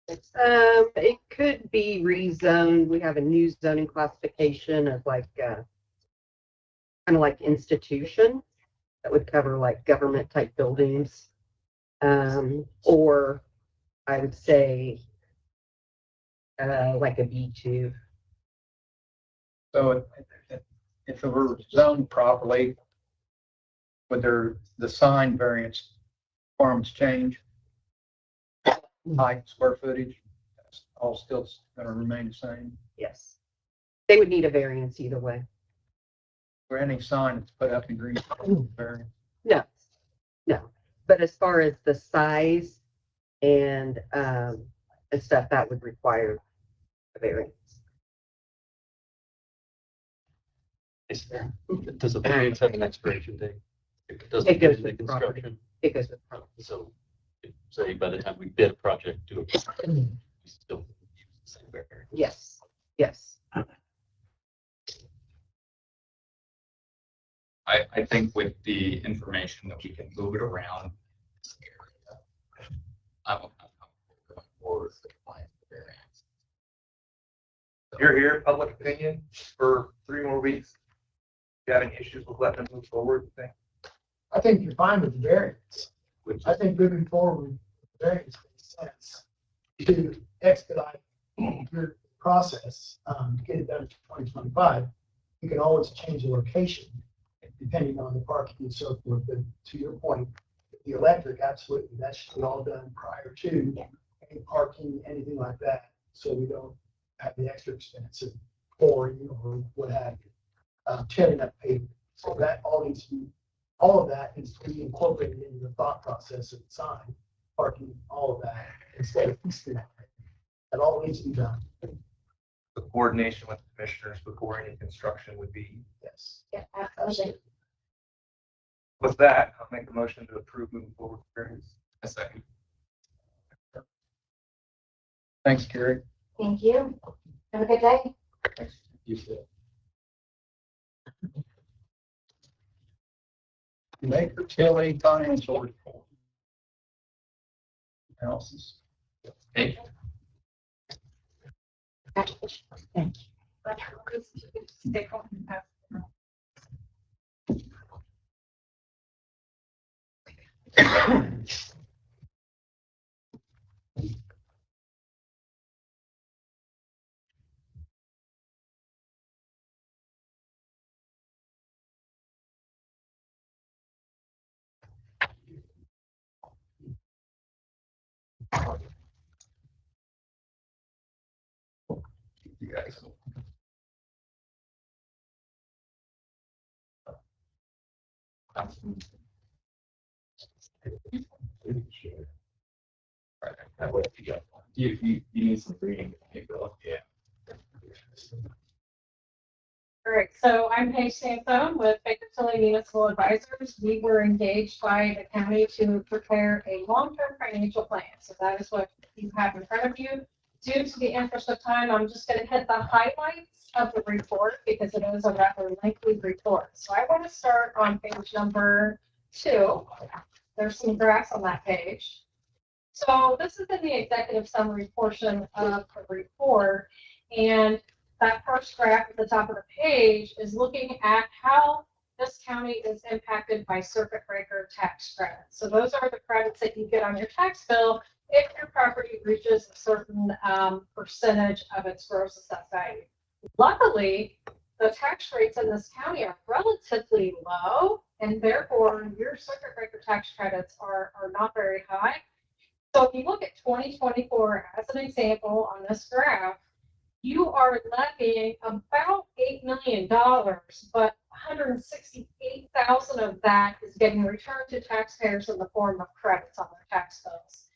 It could be rezoned. We have a new zoning classification of kind of like institution that would cover like government type buildings. Or I would say like a B2. So if it were zoned properly, would the sign variance requirements change? Height, square footage, that's all still going to remain the same? Yes. They would need a variance either way. For any sign that's put up in green, variance? No. But as far as the size and stuff, that would require a variance. Does the variance have an expiration date? It doesn't It goes get with into property. construction. It goes with property. So say by the time we bid a project, do it, we still use the same variance. Yes. Yes. I think with the information that we can move it around this area, I'm comfortable going forward with the compliance with the variance. You're here, public opinion for 3 more weeks. If you have any issues with letting them move forward, you think? I think you're fine with the variance. I think moving forward, with the variance makes sense to expedite your process, get it done in 2025. you can always change the location depending on the parking and so forth. But to your point, the electric, absolutely, that should be all done prior to any parking, anything like that. So we don't have the extra expense of pouring or what have you, tearing up pavement. So that all needs to be, all of that needs to be incorporated into the thought process of design, parking, all of that, instead of piecing that. That all needs to be done. The coordination with the commissioners before any construction would be. Yes. Yeah, absolutely. With that, I'll make a motion to approve moving forward. A second. Thanks, Gary. Thank you. Have a good day. You said. Baker Tilly financial report. Analysis. Hey. Thank you. You guys. You need some reading. Yeah. All right, so I'm Paige Sansone with Baker Tilly Municipal Advisors. We were engaged by the county to prepare a long-term financial plan. So that is what you have in front of you. Due to the interest of time, I'm just going to hit the highlights of the report because it is a rather lengthy report. So I want to start on page number 2. There's some graphs on that page. So this is in the executive summary portion of the report. And that first graph at the top of the page is looking at how this county is impacted by circuit breaker tax credits. So those are the credits that you get on your tax bill if your property reaches a certain percentage of its gross assessed value. Luckily, the tax rates in this county are relatively low, and therefore your circuit breaker tax credits are not very high. So if you look at 2024 as an example on this graph, you are levying about $8 million, but 168,000 of that is getting returned to taxpayers in the form of credits on their tax bills.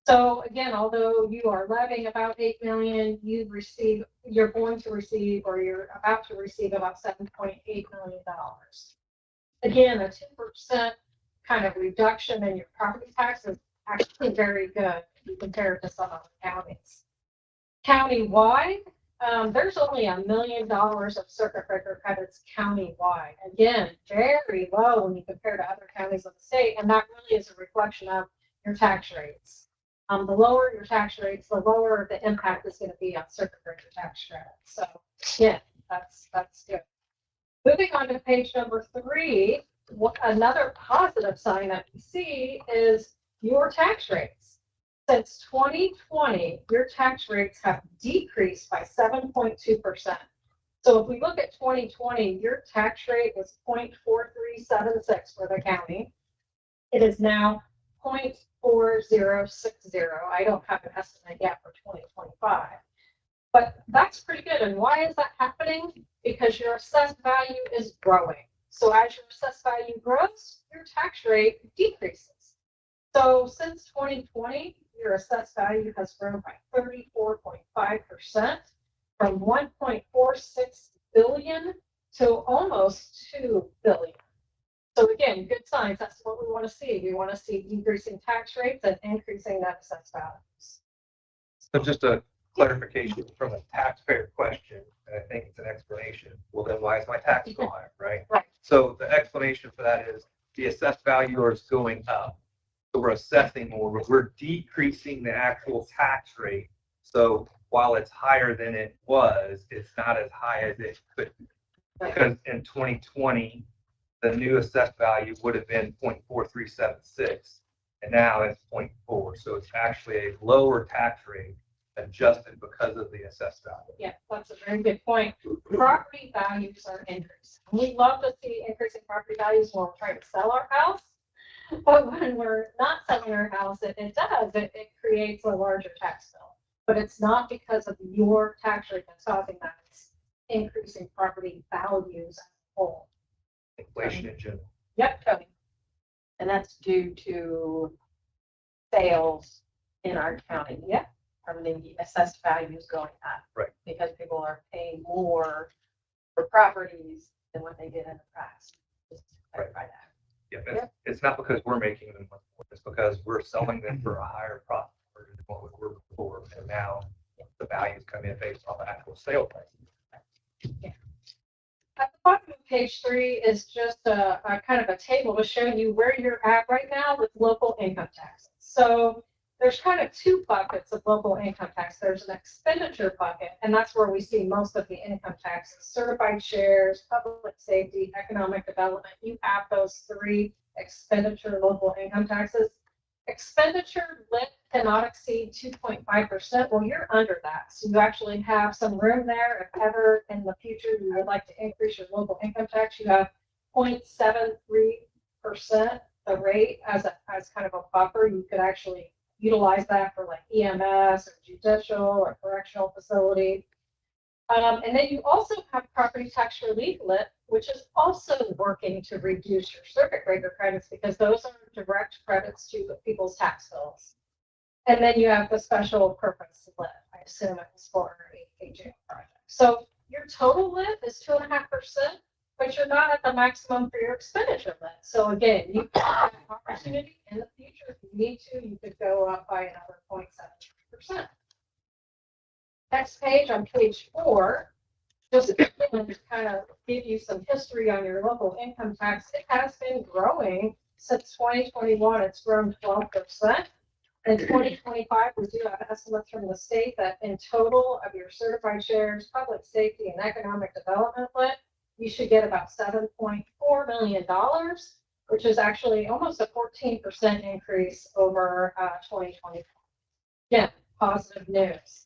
So again, although you are levying about $8 million, you're going to receive, or you're about to receive about $7.8 million. Again, a 2% kind of reduction in your property tax is actually very good if you compare it to some other counties. Countywide, there's only $1 million of circuit breaker credits countywide. Again, very low when you compare to other counties of the state, and that really is a reflection of your tax rates. The lower your tax rates, the lower the impact is going to be on circuit breaker tax credits. So, yeah, that's good. Moving on to page number 3, another positive sign that we see is your tax rates. Since 2020, your tax rates have decreased by 7.2%. So if we look at 2020, your tax rate was 0.4376 for the county. It is now 0.4060. I don't have an estimate yet for 2025. But that's pretty good. And why is that happening? Because your assessed value is growing. So as your assessed value grows, your tax rate decreases. So since 2020, your assessed value has grown by 34.5%, from 1.46 billion to almost 2 billion. So again, good signs. That's what we want to see. We want to see decreasing tax rates and increasing net assessed values. So just a clarification from a taxpayer question, and I think it's an explanation. Well, then why is my tax so high, right? Right. So the explanation for that is the assessed value is going up. So we're assessing more, but we're decreasing the actual tax rate. So while it's higher than it was, it's not as high as it could be. Because in 2020, the new assessed value would have been 0.4376, and now it's 0.4. So it's actually a lower tax rate adjusted because of the assessed value. Yeah, that's a very good point. Property values are increasing. We love to see increasing property values when we're trying to sell our house. But when we're not selling our house, it creates a larger tax bill. But it's not because of your tax rate that's causing that. It's increasing property values as a whole. Inflation in general. Yep, Tony. And that's due to sales in our county. Yeah. From the assessed values going up. Right. Because people are paying more for properties than what they did in the past. Just to clarify that. Yeah, it's not because we're making them more, it's because we're selling them for a higher profit margin than what we were before, and now the values come in based on the actual sale price. Yeah. At the bottom of page 3 is just a kind of a table to show you where you're at right now with local income taxes. So there's kind of 2 buckets of local income tax. There's an expenditure bucket, and that's where we see most of the income taxes, certified shares, public safety, economic development. You have those 3 expenditure local income taxes. Expenditure lit cannot exceed 2.5%. Well, you're under that. So you actually have some room there. If ever in the future you would like to increase your local income tax, you have 0.73%, the rate as kind of a buffer. You could actually utilize that for like EMS or judicial or correctional facility. And then you also have property tax relief lit, which is also working to reduce your circuit breaker credits because those are direct credits to people's tax bills. And then you have the special purpose lit. I assume it was for a jail project. So your total lit is 2.5%, but you're not at the maximum for your expenditure lit. So again, you have an opportunity in the future. If you need to, you could go up by another 0.73%. Next page, on page 4, just to kind of give you some history on your local income tax. It has been growing since 2021. It's grown 12%. In 2025, we do have estimates from the state that in total of your certified shares, public safety, and economic development lit, you should get about $7.4 million, which is actually almost a 14% increase over 2024. Again, positive news.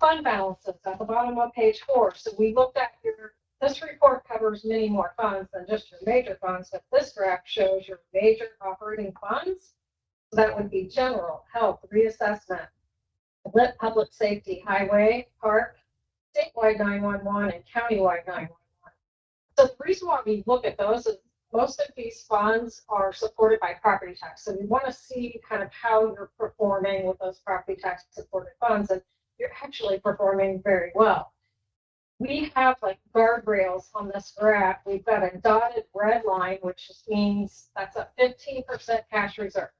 Fund balances at the bottom of page 4. So we looked at this report covers many more funds than just your major funds, but this graph shows your major operating funds. So that would be general, health, reassessment, lit, public safety, highway, park, statewide 911, and countywide 911. So the reason why we look at those is most of these funds are supported by property tax. So we want to see kind of how you're performing with those property tax supported funds, and you're actually performing very well. We have like guardrails on this graph. We've got a dotted red line, which just means that's a 15% cash reserve.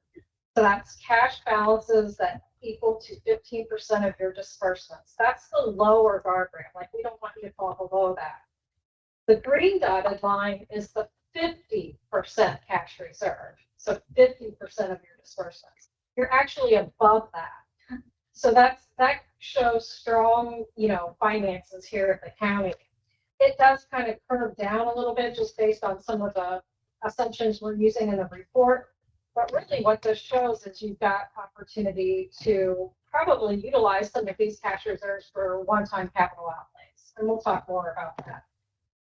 So that's cash balances that equal to 15% of your disbursements. That's the lower guardrail. Like we don't want you to fall below that. The green dotted line is the 50% cash reserve. So 50% of your disbursements. You're actually above that. So that shows strong, finances here at the county. It does kind of curve down a little bit just based on some of the assumptions we're using in the report. But really what this shows is you've got opportunity to probably utilize some of these cash reserves for one-time capital outlays. And we'll talk more about that.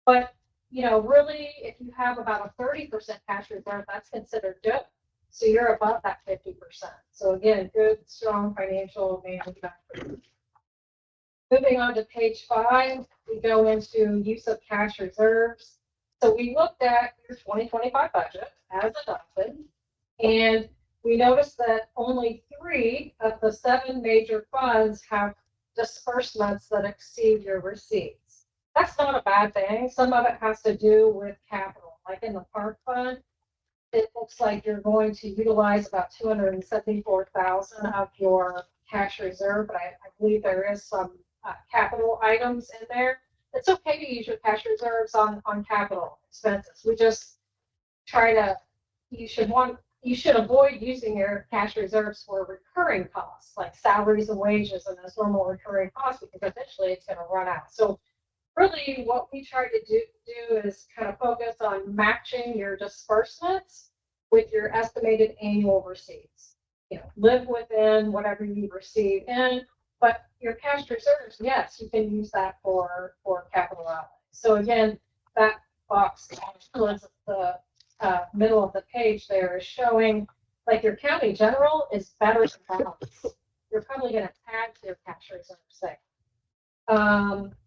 But, really, if you have about a 30% cash reserve, that's considered good. So you're above that 50%. So again, good, strong financial management. Moving on to page 5, we go into use of cash reserves. So we looked at your 2025 budget as adopted, and we noticed that only 3 of the 7 major funds have disbursements that exceed your receipts. That's not a bad thing. Some of it has to do with capital. Like in the park fund, it looks like you're going to utilize about $274,000 of your cash reserve, but I believe there is some capital items in there. It's okay to use your cash reserves on capital expenses. We just you should avoid using your cash reserves for recurring costs, like salaries and wages and those normal recurring costs, because eventually it's going to run out. So really what we try to do is kind of focus on matching your disbursements with your estimated annual receipts. Live within whatever you receive. And But your cash reserves, yes, you can use that for capital outlay. So again, that box towards the middle of the page there is showing like your county general is better than balance. You're probably going to add to your cash reserves there.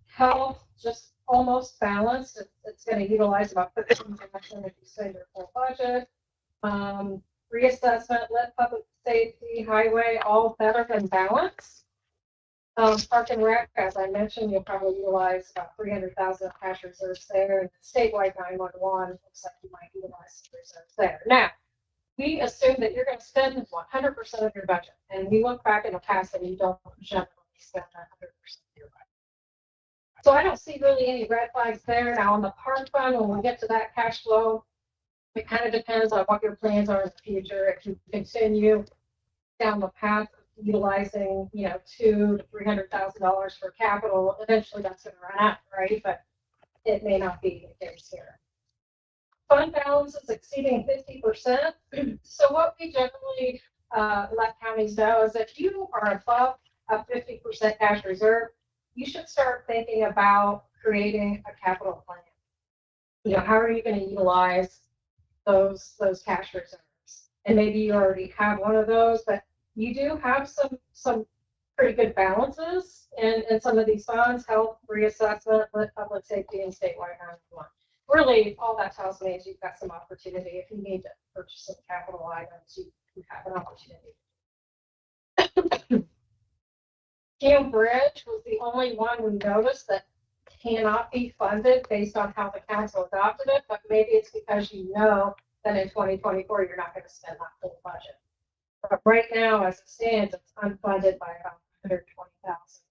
Health, just almost balanced. It's going to utilize about 15% if you spend your full budget. Reassessment, lit, public safety, highway, all better than balance. Park and rec, as I mentioned, you'll probably utilize about 300,000 cash reserves there. And statewide 911 looks like you might utilize some reserves there. Now, we assume that you're going to spend 100% of your budget, and we look back in the past and you don't generally spend 100% of your budget. So I don't see really any red flags there. Now on the park fund, when we get to that cash flow, it kind of depends on what your plans are in the future. If you continue down the path of utilizing, $200,000 to $300,000 for capital, eventually that's going to run out, right? But it may not be the case here. Fund balances exceeding 50%. So what we generally let counties know is if you are above a 50% cash reserve, you should start thinking about creating a capital plan. How are you going to utilize those cash reserves? And maybe you already have one of those, but you do have some pretty good balances in some of these funds: health, reassessment, public safety, and statewide 911. Really, all that tells me is you've got some opportunity. If you need to purchase some capital items, you have an opportunity. Cam Bridge was the only one we noticed that cannot be funded based on how the council adopted it, but maybe it's because you know that in 2024 you're not going to spend that full budget. But right now, as it stands, it's unfunded by about $120,000.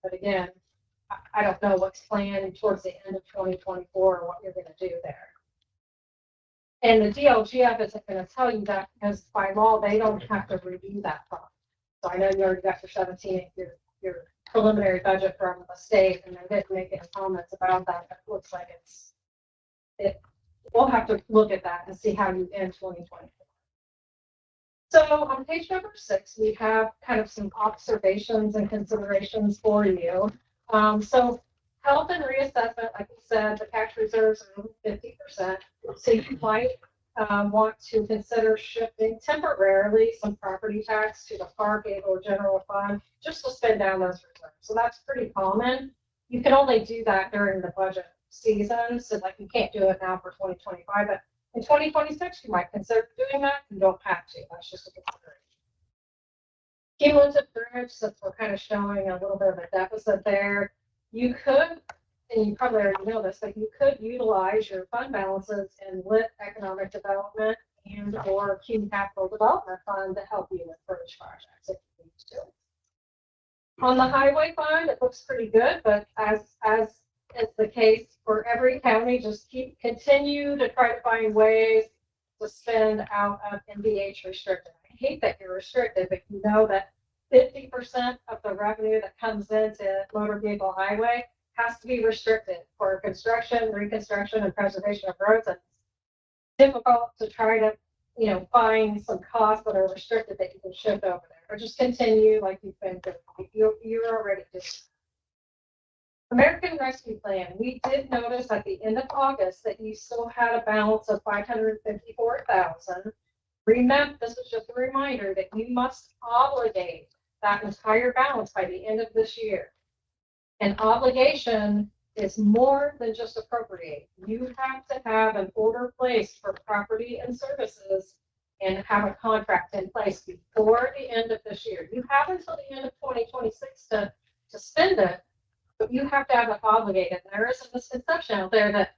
But again, I don't know what's planned towards the end of 2024 or what you're going to do there. And the DLGF isn't going to tell you that because by law, they don't have to review that fund. So I know you already got your 17, your preliminary budget from the state, and they didn't make any comments about that. It looks like we'll have to look at that and see how you end 2024. So on page number 6, we have kind of some observations and considerations for you. So health and reassessment, like we said, the cash reserves are over 50%. So you might want to consider shifting temporarily some property tax to the park or general fund just to spend down those reserves. So that's pretty common. You can only do that during the budget season. So like you can't do it now for 2025, but in 2026, you might consider doing that. You don't have to. That's just a consideration. Cumulative bridge, since we're kind of showing a little bit of a deficit there, you could, and you probably already know this, but you could utilize your fund balances in lit economic development and or Cume Capital Development Fund to help you with bridge projects if you need to. On the highway fund, it looks pretty good, but as is the case for every county, just continue to try to find ways to spend out of NVH restricted. I hate that you're restricted, but you know that 50% of the revenue that comes into motor vehicle highway has to be restricted for construction, reconstruction, and preservation of roads. And it's difficult to try to, find some costs that are restricted that you can shift over there, or just continue like you've been doing. You're already doing. American Rescue Plan, we did notice at the end of August that you still had a balance of $554,000. Remember, this is just a reminder that you must obligate that entire balance by the end of this year. An obligation is more than just appropriate. You have to have an order placed for property and services and have a contract in place before the end of this year. You have until the end of 2026 to spend it, but you have to have it obligated. There is a misconception out there that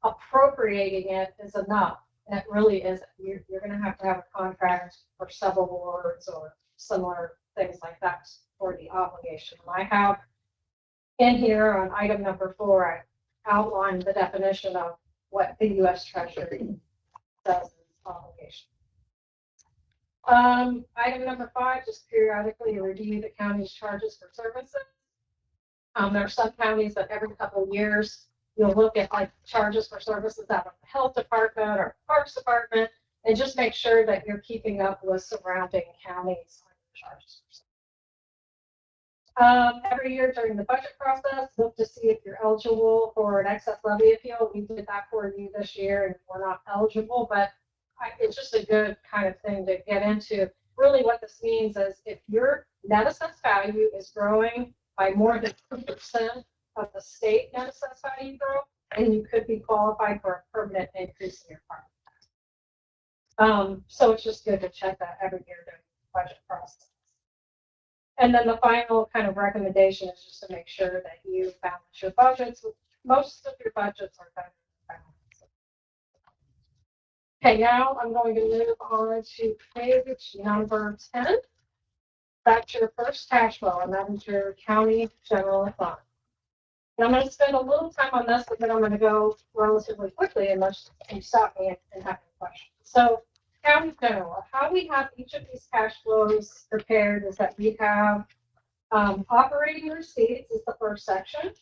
appropriating it is enough. And it really isn't. You're going to have a contract for several awards or similar things like that for the obligation. And I have in here on item number 4, I outlined the definition of what the U.S. Treasury says is obligation. Item number 5, just periodically review the county's charges for services. There are some counties that every couple of years you'll look at like charges for services out of the health department or parks department, and just make sure that you're keeping up with surrounding counties on charges. Every year during the budget process, look to see if you're eligible for an excess levy appeal. We did that for you this year and we're not eligible, but it's just a good kind of thing to get into. Really what this means is if your net assessed value is growing by more than 2% of the state net assessed value growth, then you could be qualified for a permanent increase in your property tax. So it's just good to check that every year during the budget process. And then the final kind of recommendation is just to make sure that you balance your budgets. Most of your budgets are better balanced. Okay, now I'm going to move on to page number 10. That's your first cash flow, and that is your county general fund. And I'm going to spend a little time on this, but then I'm going to go relatively quickly unless you stop me and have any questions. So county general, how we have each of these cash flows prepared is that we have operating receipts is the first section,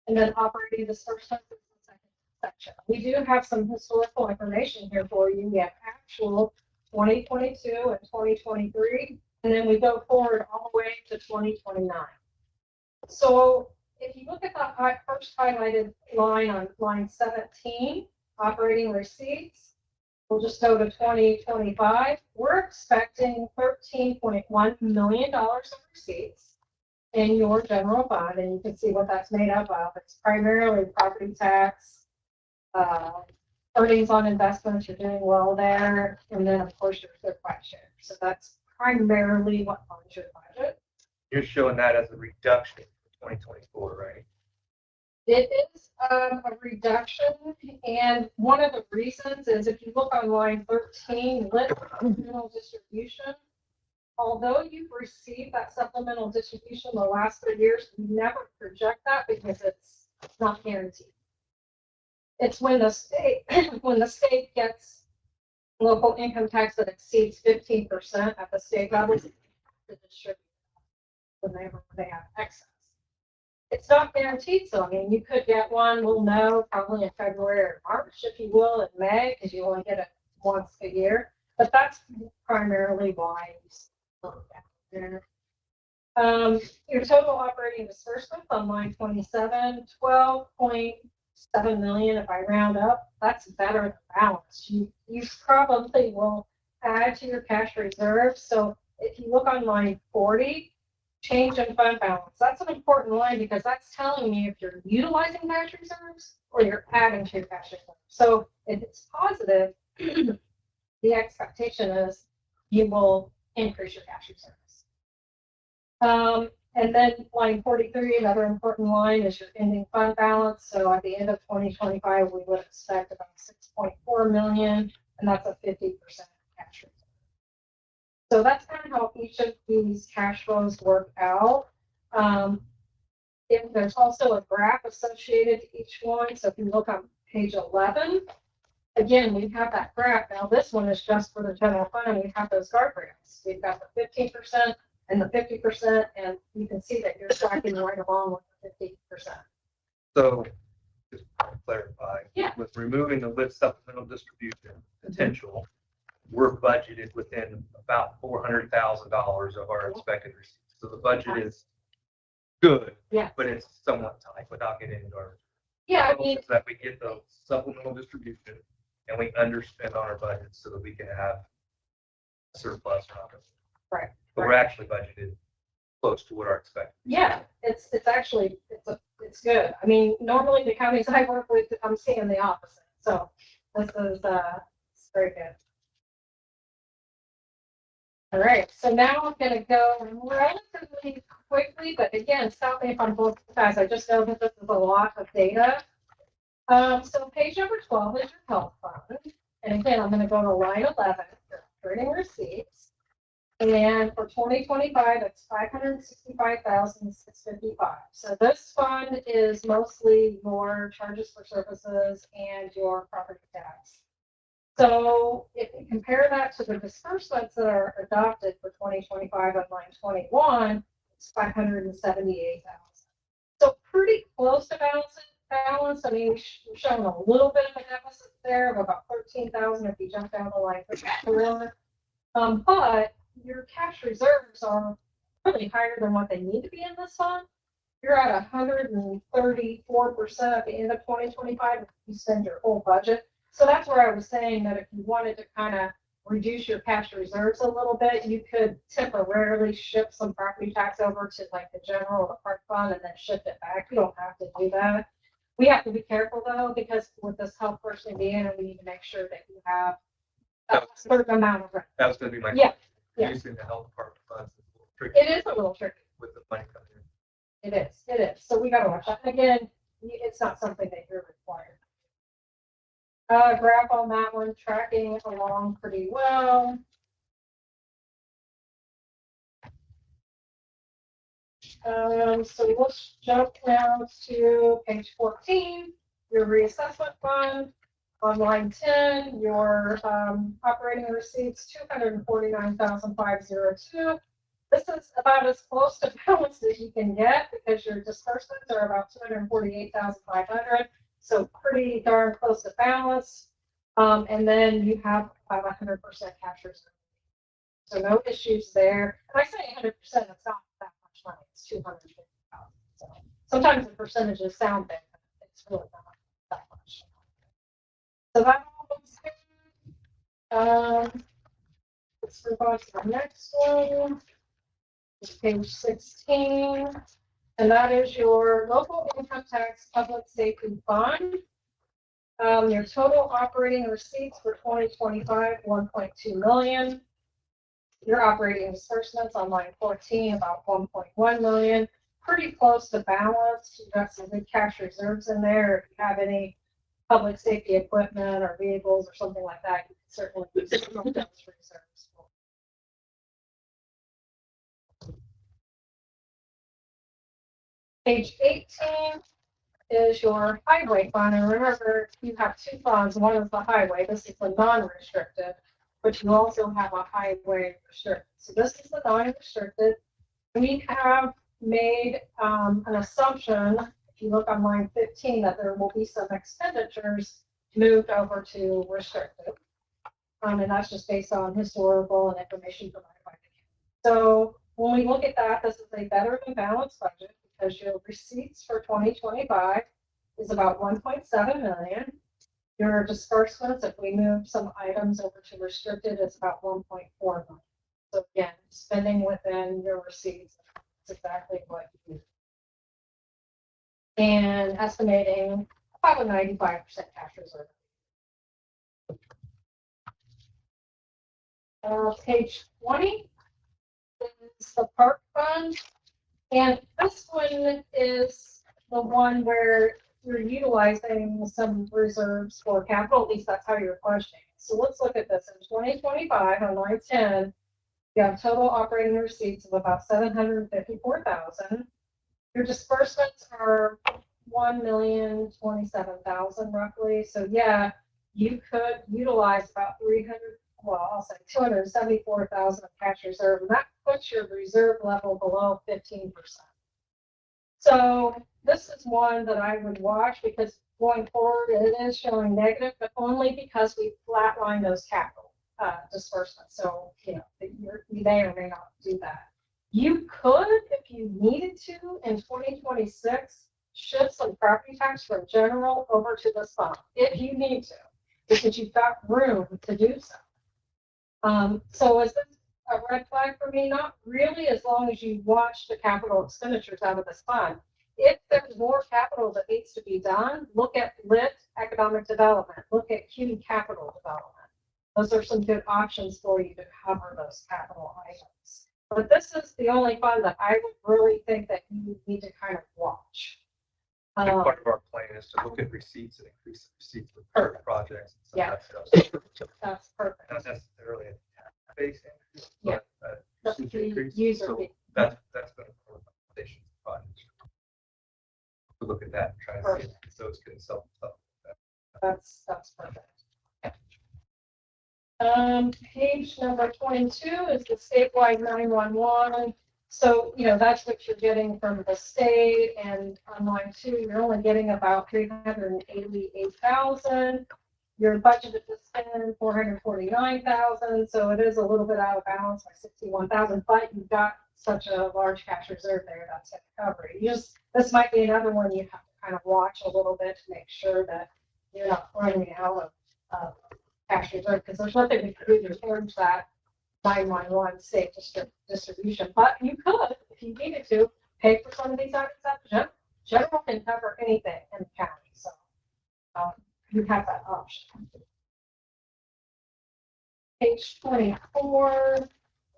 and then operating disbursements is the second section. We do have some historical information here for you. We have actual 2022 and 2023, and then we go forward all the way to 2029. So if you look at the first highlighted line on line 17, operating receipts, we'll just go to 2025. We're expecting $13.1 million of receipts in your general fund, and you can see what that's made up of. It's primarily property tax, earnings on investments. You're doing well there, and then of course your third-party share. So that's primarily what funds your budget. You're showing that as a reduction for 2024, right? It is a reduction, and one of the reasons is if you look on line 13, lit supplemental distribution, although you've received that supplemental distribution the last 3 years, you never project that because it's not guaranteed. It's when the state gets local income tax that exceeds 15% at the state level to distribute when they have excess. It's not guaranteed, so I mean, you could get one. We'll know probably in February or March, if you will, in May, because you only get it once a year. But that's primarily why you look at there. Your total operating disbursements on line 27, 12.7 million. If I round up, that's better than balance. You probably will add to your cash reserves. So if you look on line 40. Change in fund balance. That's an important line because that's telling me if you're utilizing cash reserves or you're adding to your cash reserves. So if it's positive, the expectation is you will increase your cash reserves. And then line 43, another important line is your ending fund balance. So at the end of 2025, we would expect about 6.4 million, and that's a 50% cash reserve. So that's kind of how each of these cash flows work out. There's also a graph associated to each one. So if you look on page 11, again, we have that graph. Now this one is just for the general fund, and we have those guardrails. We've got the 15% and the 50%, and you can see that you're tracking right along with the 50%. So just to clarify, yeah, with removing the lit supplemental distribution potential, we're budgeted within about $400,000 of our expected receipts. So the budget is good, yeah, but it's somewhat tight without getting into our. Yeah, I mean, that we get the supplemental distribution and we underspend on our budget so that we can have surplus profit. Right. But we're actually budgeted close to what our expected. Yeah, it's actually it's good. I mean, normally the counties I work with, I'm seeing the opposite. So this is it's very good. All right, so now I'm going to go relatively quickly, but again, stop me if I'm going too fast. I just know that this is a lot of data. So page number 12 is your health fund. And again, I'm going to go to line 11, your operating receipts. And for 2025, it's $565,655. So this fund is mostly your charges for services and your property tax. So if you compare that to the disbursements that are adopted for 2025 on line 21, it's $578,000. So pretty close to balance. I mean, we've shown a little bit of a deficit there of about $13,000 if you jump down the line for. But your cash reserves are really higher than what they need to be in this fund. You're at 134% at the end of 2025 if you spend your whole budget. So that's where I was saying that if you wanted to kind of reduce your cash reserves a little bit, you could temporarily shift some property tax over to like the general or the park fund and then shift it back. You don't have to do that. We have to be careful though, because with this health first Indiana, we need to make sure that you have a certain amount of rent. That's gonna be my. Yeah. Yeah. Using the health department funds is a little tricky. It is a little tricky. With the money coming in. It is. So we gotta watch that. Again, it's not something that you're required. Graph on that one, tracking along pretty well. So let's jump now to page 14, your reassessment fund. On line 10, your operating receipts, 249,502. This is about as close to balance as you can get because your disbursements are about 248,500. So pretty darn close to balance. And then you have about 100% cash reserve. So no issues there. And I say 100%, it's not that much money. It's 250,000. So sometimes the percentages sound big, but it's really not that much. So that all looks good. Let's move on to the next one. Page 16. And that is your local income tax public safety fund. Your total operating receipts for 2025, 1.2 million. Your operating disbursements on line 14, about 1.1 million. Pretty close to balance. You've got some good cash reserves in there. If you have any public safety equipment or vehicles or something like that, you can certainly use some of those reserves. Page 18 is your highway fund. And remember, you have two funds. One is the highway. This is the non-restricted, but you also have a highway restricted. So this is the non-restricted. We have made an assumption, if you look on line 15, that there will be some expenditures moved over to restricted. And that's just based on historical and information provided by the county. So when we look at that, this is a better than balanced budget because your receipts for 2025 is about 1.7 million. Your disbursements, if we move some items over to restricted, is about 1.4 million. So again, spending within your receipts is exactly what you do. And estimating about a 95% cash reserve. Page 20 is the park fund. And this one is the one where you're utilizing some reserves for capital. At least that's how you're questioning. So let's look at this. In 2025, on line 10, you have total operating receipts of about 754,000. Your disbursements are 1,027,000 roughly. So yeah, you could utilize about 274,000 of cash reserve, and that puts your reserve level below 15%. So this is one that I would watch because going forward it is showing negative, but only because we flatline those capital disbursements. So you may or may not do that. You could, if you needed to, in 2026, shift some property tax from general over to this fund if you need to, because you've got room to do so. So is this a red flag for me? Not really, as long as you watch the capital expenditures out of this fund. If there's more capital that needs to be done, look at LIT, economic development, look at CUNY capital development. Those are some good options for you to cover those capital items. But this is the only fund that I would really think that you need to kind of watch. Part of our plan is to look at receipts and increase the receipts for current projects. And some Yeah. of that stuff. That's perfect. Not necessarily a tax-based increase, Yeah. but That's usage the increase. user So fee. that's going to form the foundation for projects. To look at that and try to see if those can self. That's perfect. Page number 22 is the statewide 911. So, that's what you're getting from the state, and on line 2, you're only getting about 388,000. Your budget to spend 449,000, so it is a little bit out of balance by 61,000, but you've got such a large cash reserve there that's going to cover it. This might be another one you have to kind of watch a little bit to make sure that you're not running out of cash reserve, because there's nothing we can do to change that 911 safe distribution. But you could, if you needed to, pay for some of these items that general can cover anything in the county. So you have that option. Page 24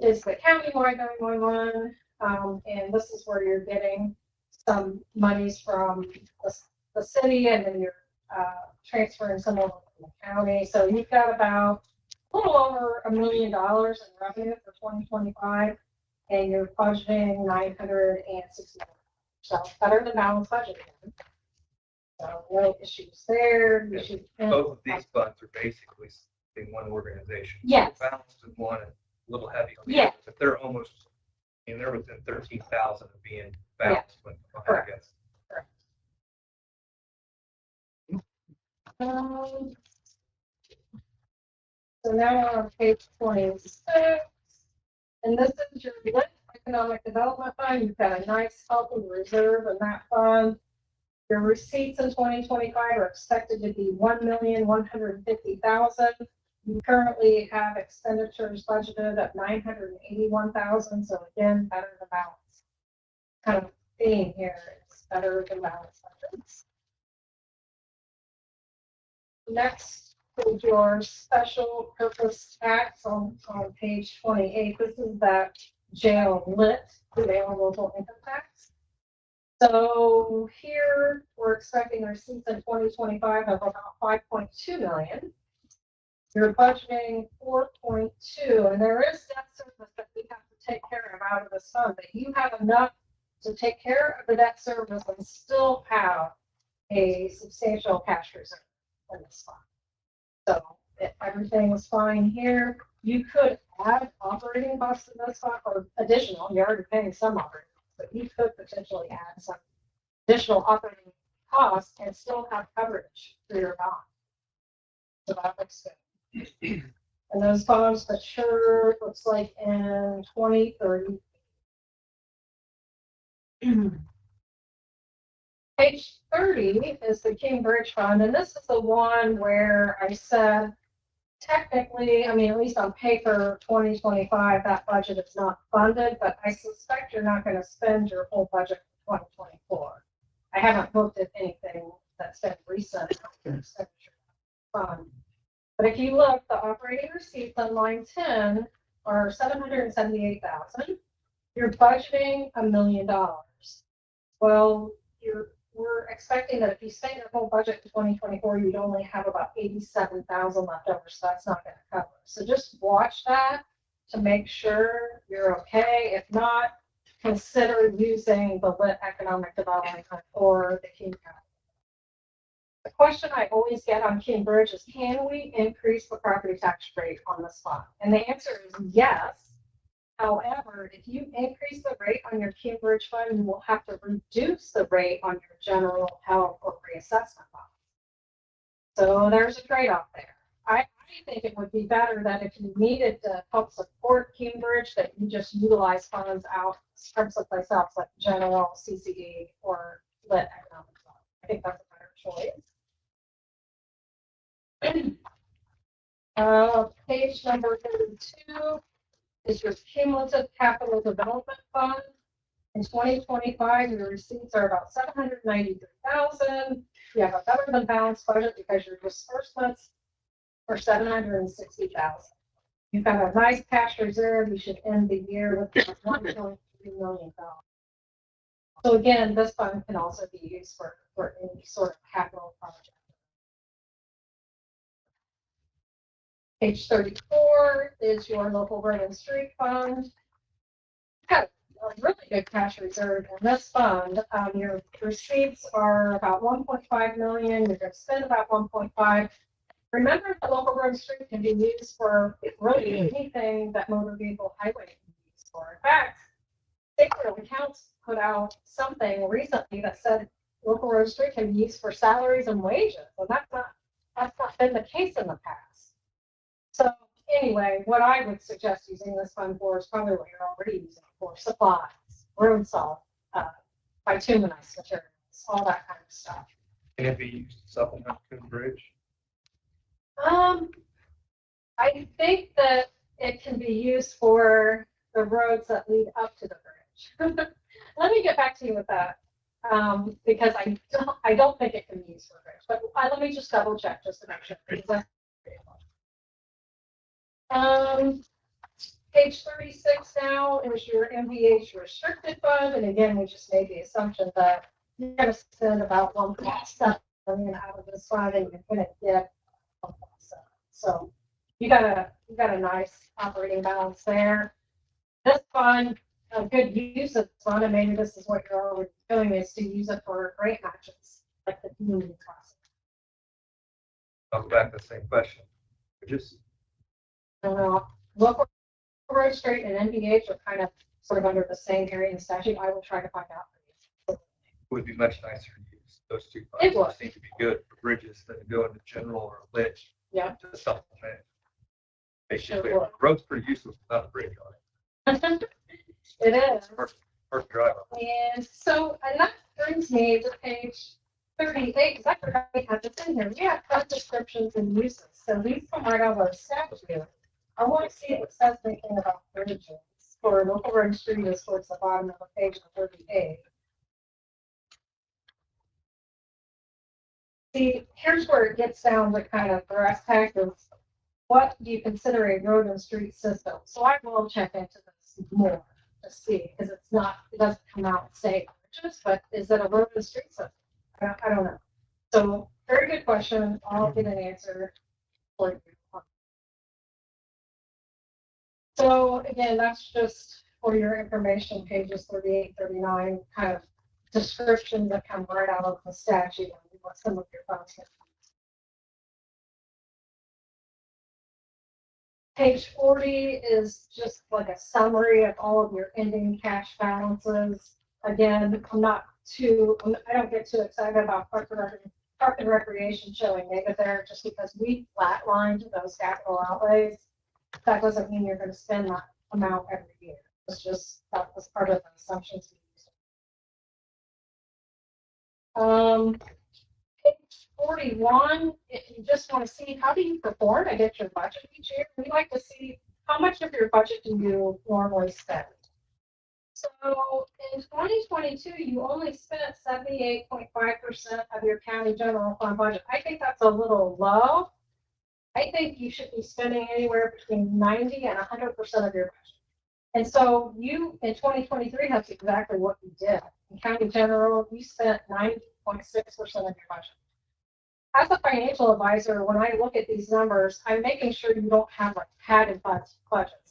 is the countywide 911, and this is where you're getting some monies from the city, and then you're transferring some over from the county. So you've got about a little over $1 million in revenue for 2025, and you're budgeting 960. So better than balanced budget. So no issues there. Both of these funds are basically in one organization. Yes. The balance is one and a little heavy on the Yeah. other, but they're almost, they're within 13,000 of being balanced. When I guess. So now we're on page 26, and this is your LIT Economic Development Fund. You've got a nice healthy reserve in that fund. Your receipts in 2025 are expected to be $1,150,000. You currently have expenditures budgeted at $981,000. So again, better than balance. Kind of theme here. It's better than balance budgets. Next is your special purpose tax on page 28. This is that jail lit, available local income tax. So here we're expecting receipts in 2025 of about 5.2 million. You're budgeting 4.2, and there is debt service that we have to take care of out of this fund, but you have enough to take care of the debt service and still have a substantial cash reserve in this fund. So if everything was fine here, you could add operating costs in this fund or additional. You're already paying some operating costs, but you could potentially add some additional operating costs and still have coverage for your bond. So that looks good. And those bonds mature, looks like in 2030. Page 30 is the King Bridge Fund, and this is the one where I said, technically, I mean, at least on paper, 2025, that budget is not funded, but I suspect you're not going to spend your whole budget for 2024. I haven't looked at anything that's been recent fund. But if you look, the operating receipts on line 10 are $778,000. You're budgeting $1 million. Well, we're expecting that if you spend your whole budget in 2024, you'd only have about 87,000 left over, so that's not going to cover. So just watch that to make sure you're okay. If not, consider using the lit economic development fund for the King County. The question I always get on King Bridge is, can we increase the property tax rate on this fund? And the answer is yes. However, if you increase the rate on your King Bridge fund, you will have to reduce the rate on your general health or reassessment fund. So there's a trade-off there. I think it would be better that if you needed to help support King Bridge, that you just utilize funds out from someplace else, like general, CCD, or lit economic fund. I think that's a better choice. Page number 32 is your cumulative capital development fund. In 2025, your receipts are about $793,000. You have a better than balanced budget because your disbursements are $760,000. You've got a nice cash reserve. You should end the year with $1.3 million. So again, this fund can also be used for any sort of capital project. Page 34 is your local road and street fund. Have a really good cash reserve in this fund. Your receipts are about 1.5 million. You're going to spend about 1.5. Remember, the local road and street can be used for really anything that motor vehicle highway can be used for. In fact, Decatur County put out something recently that said local road and street can be used for salaries and wages. Well, that's not been the case in the past. So anyway, what I would suggest using this fund for is probably what you're already using it for, supplies, road salt, bituminous materials, all that kind of stuff. Can it be used to supplement Coon Bridge? I think that it can be used for the roads that lead up to the bridge. Let me get back to you with that, because I don't think it can be used for a bridge, but let me just double check just to make sure. Because that's page 36 now is your MVH restricted fund, and again, we just made the assumption that you're going to spend about 1.7 million out of this fund, and you're going to get 1.7. So you got a nice operating balance there. This fund, a good use of this fund, and maybe this is what you're already doing, is to use it for grant matches, like the community class. I'll go back to the same question. Just I don't know. Local road straight and NVH are kind of sort of under the same area in the statute. I will try to find out for you. it would be much nicer to use those two It funds. would. Just seem to be good for bridges than to go into general or lit. Yeah. To supplement. Basically, Sure would. the road's pretty useless without a bridge on it. It is. First drive up. And so, and that brings me to page 38, because I forgot we had this in here. We have fund descriptions and uses. So these come right out of our statute. I want to see if it says anything about bridges for local road and street is towards the bottom of the page of 38. See, here's where it gets down to kind of brass tacks of what do you consider a road and street system? So I will check into this more to see, because it doesn't come out and say bridges, but is it a road and street system? I don't know. So very good question. I'll get an answer for you. So again, that's just for your information, pages 38, 39, kind of descriptions that come right out of the statute and what some of your funds can use. Page 40 is just like a summary of all of your ending cash balances. Again, I don't get too excited about Park and Recreation showing negative there just because we flatlined those capital outlays. That doesn't mean you're going to spend that amount every year. It's just, that was part of the assumptions we used. Page 41, if you just want to see how do you perform against your budget each year, we like to see how much of your budget do you normally spend. So in 2022, you only spent 78.5% of your county general fund budget. I think that's a little low. I think you should be spending anywhere between 90 and 100% of your budget. And so you, in 2023, that's exactly what you did. In county general, you spent 90.6% of your budget. As a financial advisor, when I look at these numbers, I'm making sure you don't have like padded budgets,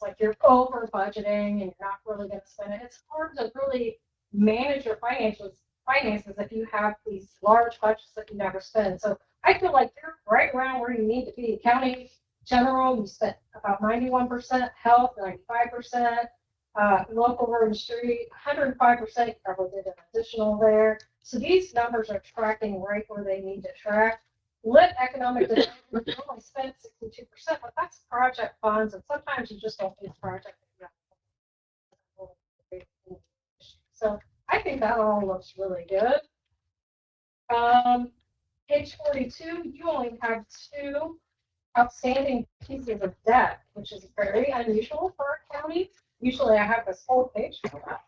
like you're over budgeting and you're not really going to spend it. It's hard to really manage your finances if you have these large budgets that you never spend. So I feel like you're right around where you need to be. County general, you spent about 91%, health 95%, local road and street 105%. You probably did an additional there. So these numbers are tracking right where they need to track. Lit economic development, you only spent 62%, but that's project funds, and sometimes you just don't need project. So I think that all looks really good. Page 42, you only have 2 outstanding pieces of debt, which is very unusual for a county. Usually I have this whole page for that.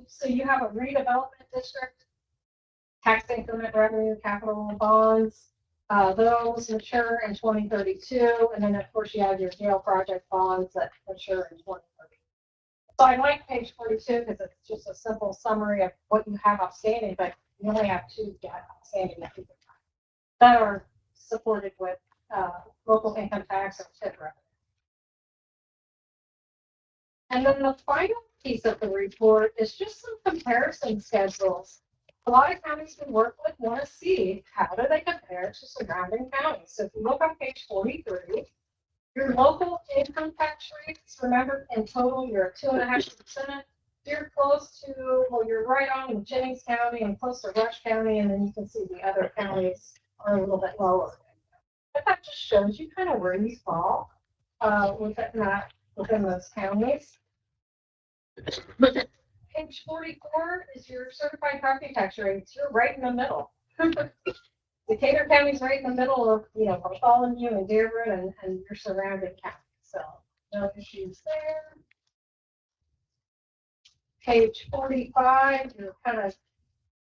So you have a redevelopment district, tax increment revenue, capital bonds. Those mature in 2032. And then of course you have your jail project bonds that mature in 2030. So I like page 42 because it's just a simple summary of what you have outstanding, but you only have 2 debt outstanding that are supported with local income tax or TIF revenue. And then the final piece of the report is just some comparison schedules. A lot of counties we work with want to see how do they compare to surrounding counties. So if you look on page 43, your local income tax rates, remember in total you're at 2.5%. You're close to, well, you're right on with Jennings County and close to Rush County, and then you can see the other counties are a little bit lower. But that just shows you kind of where you fall. within those counties. Page 44 is your certified property tax rates. You're right in the middle. Decatur County's right in the middle of, Bartholomew and Dearborn and your surrounding counties. So no issues there. Page 45, you're kind of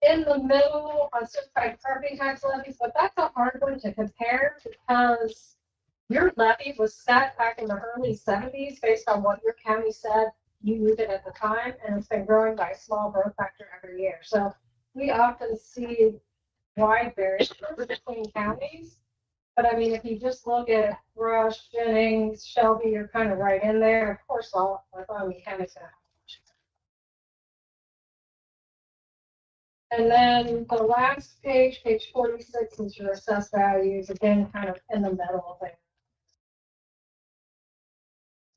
in the middle on certified property tax levies, but that's a hard one to compare because your levy was set back in the early 70s based on what your county said you needed at the time, and it's been growing by a small growth factor every year. So we often see wide variance between counties. But I mean, if you just look at Rush, Jennings, Shelby, you're kind of right in there. Of course, all Bartholomew County's gonna have. And then the last page, page 46, is your assessed values, again, kind of in the middle there.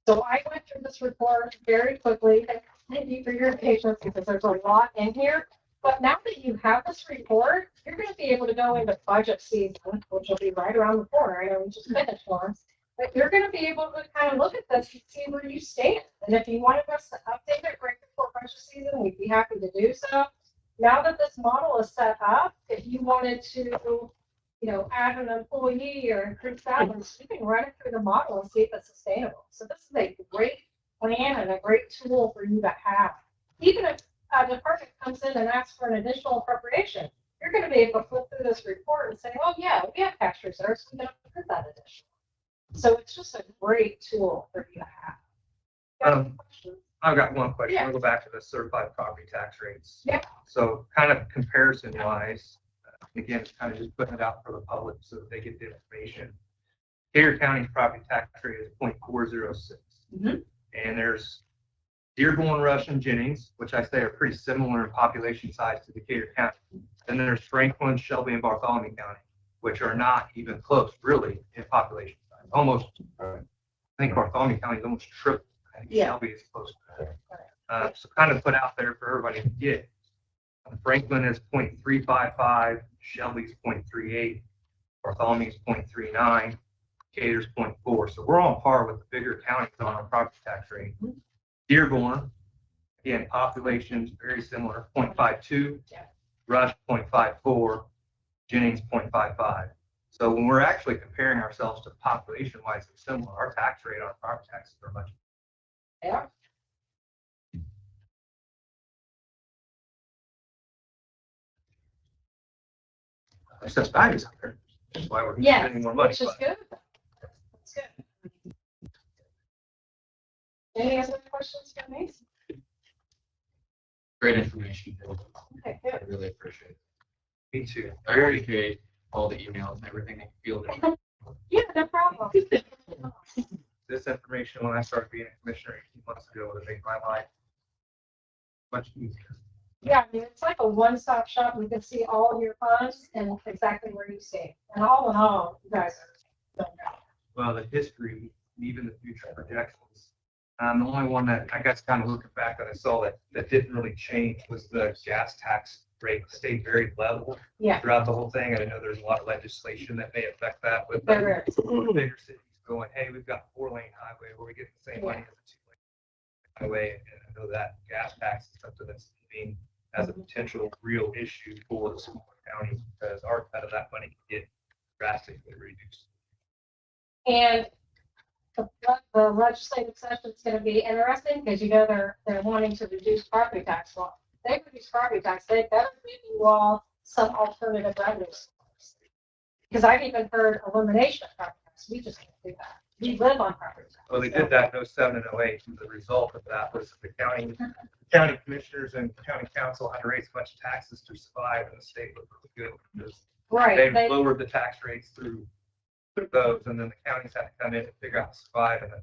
So I went through this report very quickly. Thank you for your patience because there's a lot in here. But now that you have this report, you're going to be able to go into budget season, which will be right around the corner. I know we just finished once. But you're going to be able to kind of look at this and see where you stand. And if you wanted us to update it right before budget season, we'd be happy to do so. Now that this model is set up, if you wanted to, add an employee or increase salaries, you can run it through the model and see if it's sustainable. So this is a great plan and a great tool for you to have. Even if a department comes in and asks for an additional appropriation, you're going to be able to flip through this report and say, oh yeah, we have cash reserves, we can approve that additional. So it's just a great tool for you to have. I've got one question. Yeah. We'll go back to the certified property tax rates. Yeah. So kind of comparison wise, again, it's kind of just putting it out for the public so that they get the information. Decatur County's property tax rate is 0.406. Mm-hmm. And there's Dearborn, Rush, and Jennings, which I say are pretty similar in population size to Decatur County. Then there's Franklin, Shelby, and Bartholomew County, which are not even close, really, in population size. Almost, I think Bartholomew County is almost triple. I think Shelby is close to that. So kind of put out there for everybody to get. Franklin is 0.355, Shelby's 0.38, Bartholomew's 0.39, Decatur's 0.4. So we're on par with the bigger counties on our property tax rate. Dearborn, again, population's very similar, 0.52, Rush 0.54, Jennings 0.55. So when we're actually comparing ourselves to population-wise, it's similar. Our tax rate on property taxes are much. Yeah. Assessed values out there. That's why we're Yes, spending more money. which is good. That's good. Any other questions for me? Great information. Okay, I good. really appreciate it. Me too. I appreciate all the emails and everything that you feel. Yeah, no problem. This information, when I started being a commissioner 18 months ago, would have made my life much easier. Yeah, I mean, it's like a one-stop shop. You can see all of your funds and exactly where you stand. And all in all, you guys are doing great. Well, the history, and even the future projections. The only one that I guess kind of looking back that I saw that didn't really change was the gas tax rate stayed very level Yeah. throughout the whole thing. And I know there's a lot of legislation that may affect that with There is. bigger cities going, hey, we've got 4-lane highway where we get the same money as a 2-lane highway. And I know that gas tax is something that's being as a potential real issue for the small counties because our cut of that money can get drastically reduced. And the legislative session is going to be interesting because they're wanting to reduce property tax. Well, they reduce property tax. They better give you all some alternative revenue source. Because I've even heard elimination of property tax. We just can't do that. We live on property tax. Well, they did that in 07 and 08. And the result of that was the county commissioners and county council had to raise a bunch of taxes to survive, and the state looked really good because they lowered the tax rates through those, and then the counties had to come in and figure out how to survive, and the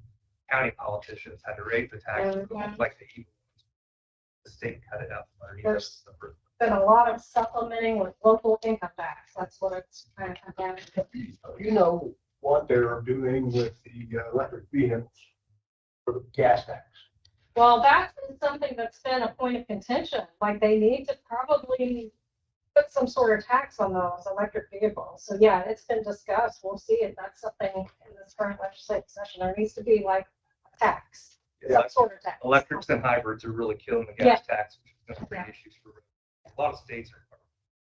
county politicians had to raise the taxes, like the state cut it up. There's been a lot of supplementing with local income tax. That's what it's kind of come down to. You know what they're doing with the electric vehicles for the gas tax. Well, that's been something that's been a point of contention. Like they need to probably put some sort of tax on those electric vehicles. So yeah, it's been discussed. We'll see if that's something in this current legislative session. There needs to be like a tax, some sort of tax. Electrics and hybrids are really killing the gas tax, which is going to bring issues for a lot of states are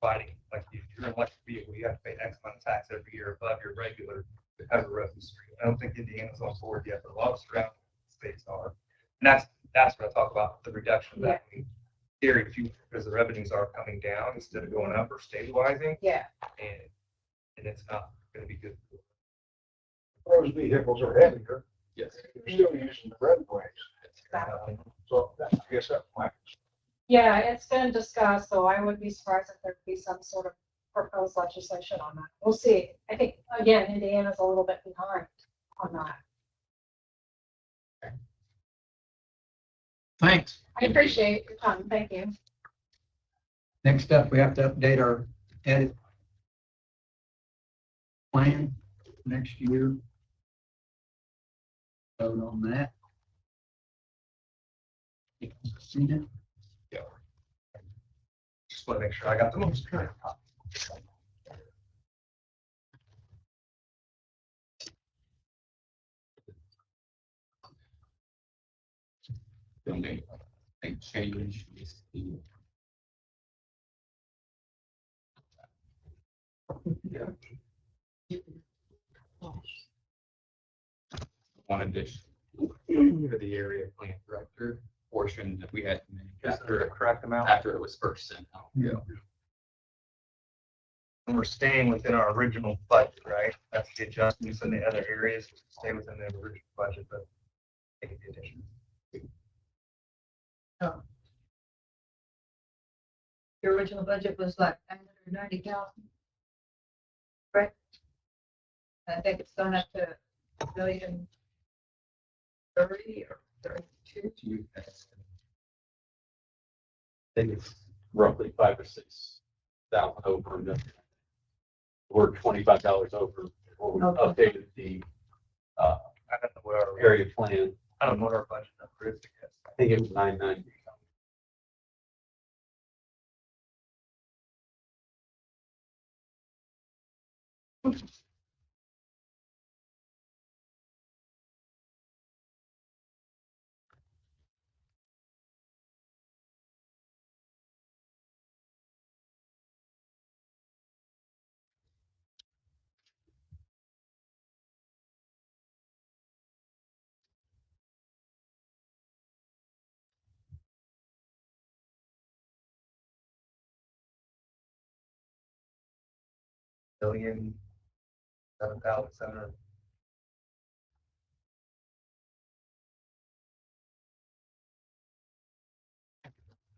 fighting. Like if you're an electric vehicle, you have to pay X amount of tax every year above your regular to have a road street. I don't think Indiana's on board yet, but a lot of surrounding states are. And that's what I talk about, the reduction of that. Very few, because the revenues are coming down instead of going up or stabilizing. Yeah. And it's not going to be good. Those vehicles are heavier. Yes. You're still using the roadways. So I guess that might. Yeah, it's been discussed, so I wouldn't be surprised if there'd be some sort of proposed legislation on that. We'll see. I think, again, Indiana's a little bit behind on that. Thanks. I appreciate your time. Thank you. Next up, we have to update our edit plan next year. Vote on that. Seen it? Yeah. Just want to make sure I got the most current copy. Don't make a change. One addition for the area plan director portion that we had to make After the correct amount. after it was first sent out. Yeah. And we're staying within our original budget, right? That's the adjustments in the other areas, stay within the original budget, but take the addition. Your original budget was like 990,000. Right? I think it's gone up to $1,030,000 or 32. I think it's roughly 5,000 or 6,000 over. We're $25 over. Or we updated the I don't know what our area plan. I don't know what our budget number is. I think it was 990. Million, 7,700.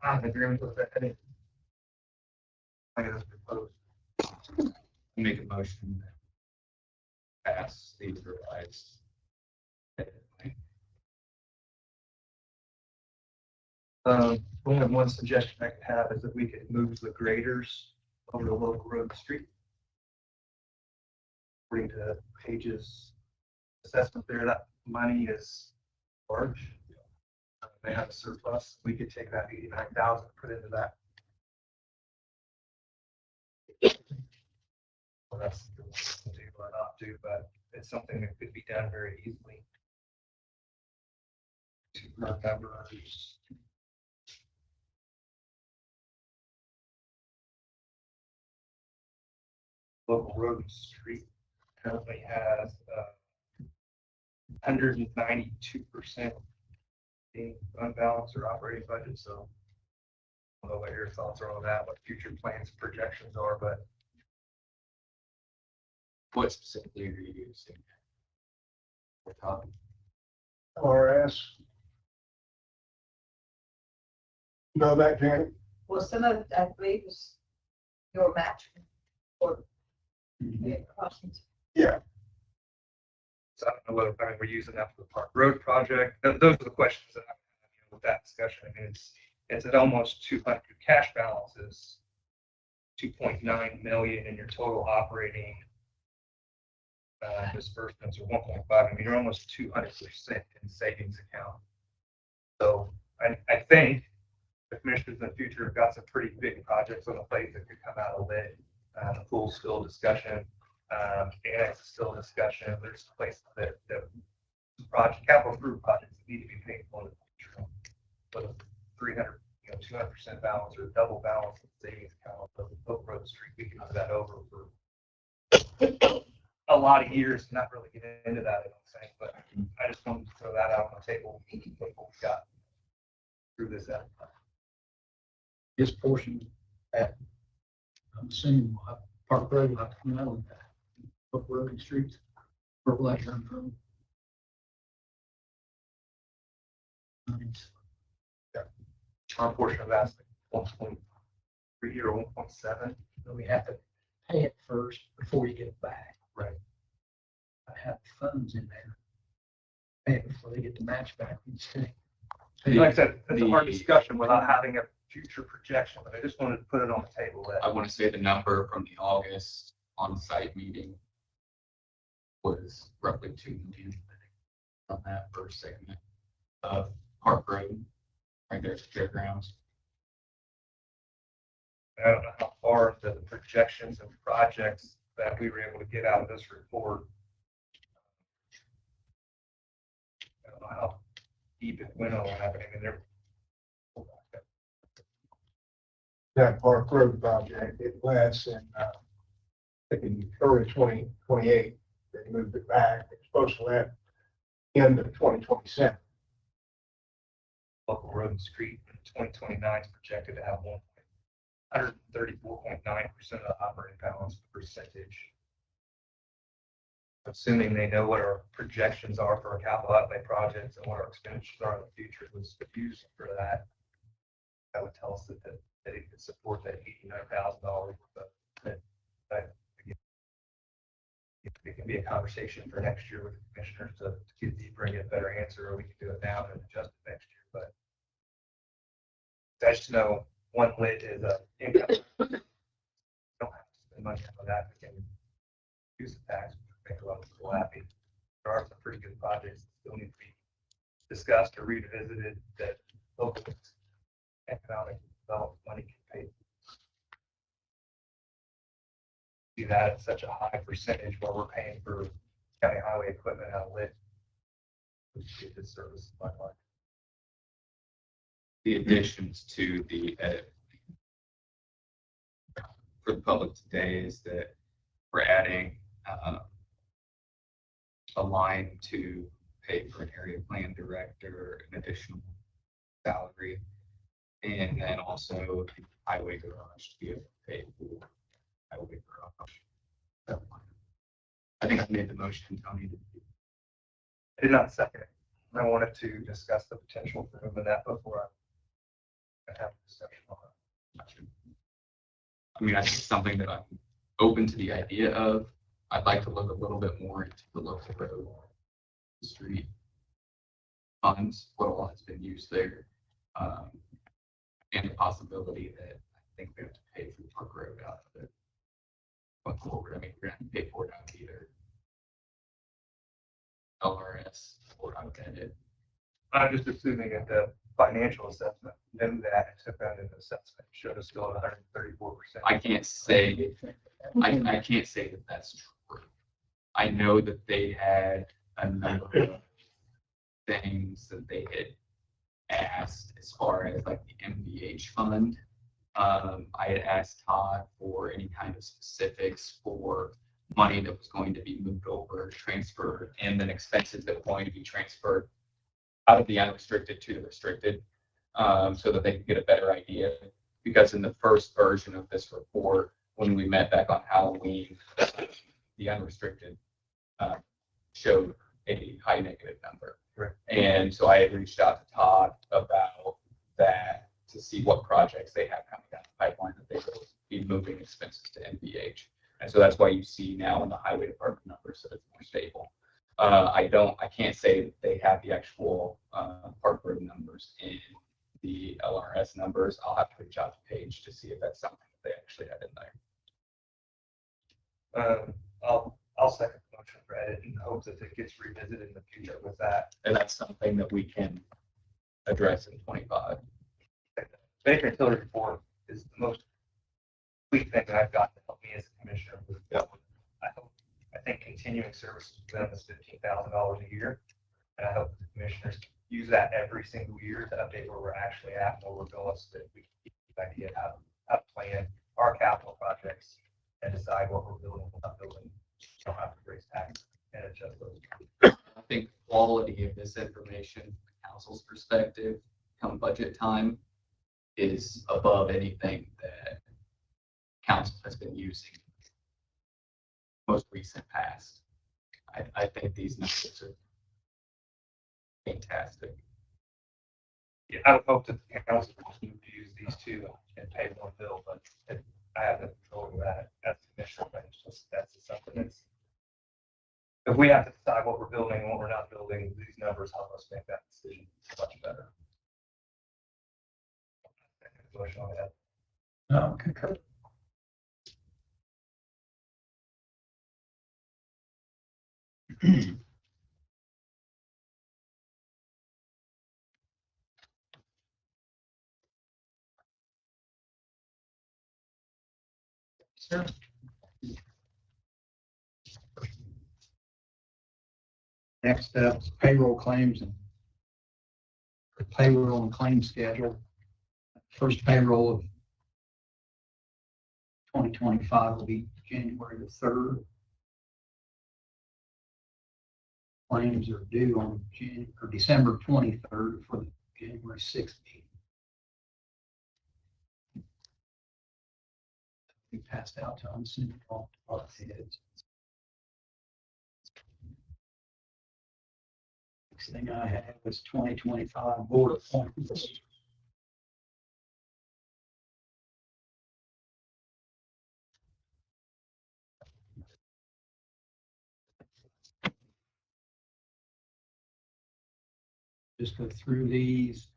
I'm in agreement with that. I guess proposed. Make a motion that pass the revised edit plan. Only one suggestion I could have is that we could move the graders over to local road street. According to Page's assessment there, that money is large. They have a surplus. We could take that 89,000 and put into that. Well, that's the to do or not do, but it's something that could be done very easily. To numbers. Local road and street currently has 192% being unbalanced or operating budget. So I don't know what your thoughts are on that, what future plans, projections are, but What specifically are you using? We're talking. RS. Know that, Janet? Well, some of it, I believe, is your match or crossings. Yeah. so I don't know whether we're using that for the Park Road project. Those are the questions that I'm having with that discussion. I mean, it's at almost 200 cash balances, 2.9 million in your total operating disbursements are 1.5. I mean, you're almost 200% in savings account. So I think the commissioners in the future have got some pretty big projects on the plate that could come out of lit. The pool's still a discussion, annex is still a discussion. There's places that capital improvement projects that need to be paid for in the future. But a 300, 200% balance or double balance in savings account on Oak Road Street, we can move that over for a lot of years, not really get into that, I don't think, but I just wanted to throw that out on the table. What we got through this out. This portion at, I'm assuming Park Road, will have to come out of that. Park Road and streets, where will that come from? Our portion of that's like 1.3 or 1.7. So we have to pay it first before you get it back. Right. I have funds in there. Pay it before they get the match back. Like I said, it's a hard discussion without having a future projection, but I just wanted to put it on the table that I want to say the number from the August on-site meeting was roughly 2 million on that first segment of Park Road, right there at the fairgrounds. I don't know how far the projections and projects that we were able to get out of this report. I don't know how deep it went on that, but I mean, That Park Road project, it lasts in, I think in early 2028. They moved it back. It's supposed to last end of 2027. local road and street in 2029 is projected to have 134.9% of the operating balance percentage. Assuming they know what our projections are for our capital outlay projects and what our expenditures are in the future, was used for that. That would tell us that it could support that $89,000. It can be a conversation for next year with the commissioners to get deeper and get a better answer, or we can do it now and adjust it next year. But I just know one lit is a income. Don't have to spend money on that. We can use the tax, make a lot of people happy. There are some pretty good projects that still need to be discussed or revisited that local economic development money can pay. Do that at such a high percentage while we're paying for county highway equipment out of lit. Which is a service by like. The additions to the edit for the public today is that we're adding a line to pay for an area plan director, an additional salary, and then also the highway garage to be able to pay for highway garage. I think I made the motion, Tony. I did not second it. I wanted to discuss the potential for moving that before I have a discussion on it. I mean, I think it's something that I'm open to the idea of. I'd like to look a little bit more into the local road, street funds, what all has been used there, and the possibility that I think we have to pay for Park Road out of it. Going forward, I mean, we're going to have to pay for it out of either LRS or out of edit. I'm just assuming that the financial assessment knew that and took that into assessment, showed us still at 134%. I can't say, I can't say that that's true. I know that they had a number of things that they had asked as far as like the MVH fund. I had asked Todd for any kind of specifics for money that was going to be moved over, transferred, and then expenses that were going to be transferred out of the unrestricted to the restricted, so that they could get a better idea. Because in the first version of this report, when we met back on Halloween, the unrestricted showed a high negative number. Right. And so I had reached out to Todd about that to see what projects they have coming down the pipeline that they will be moving expenses to NVH. And so that's why you see now in the highway department numbers that it's more stable. I can't say that they have the actual Park Road numbers in the LRS numbers. I'll have to reach out to Paige to see if that's something that they actually have in there. I'll second the motion for edit in hopes that it gets revisited in the future with that. And that's something that we can address in 25. Baker and Tiller report is the most complete thing that I've got to help me as a commissioner. I think continuing services for them is $15,000 a year. And I hope the commissioners use that every single year to update where we're actually at, and where we're going, so that we can get an idea of how to plan our capital projects and decide what we're building and not building. You don't have to raise taxes and adjust those. I think quality of this information, from the council's perspective, come budget time, is above anything that council has been using most recent past. I think these numbers are fantastic. Yeah, I would hope that the council will use these two and pay one bill, but I have no control over that as a commissioner. But it's just, that's just something that's, if we have to decide what we're building and what we're not building, these numbers help us make that decision much better. Motion on that. No, concur. Sir. Next up, payroll claims and payroll and claim schedule. First payroll of 2025 will be January the 3rd. Claims are due on December 23rd for the January 6th meeting. We passed out to them soon. All heads. Next thing I had was 2025 board appointments. Just go through these.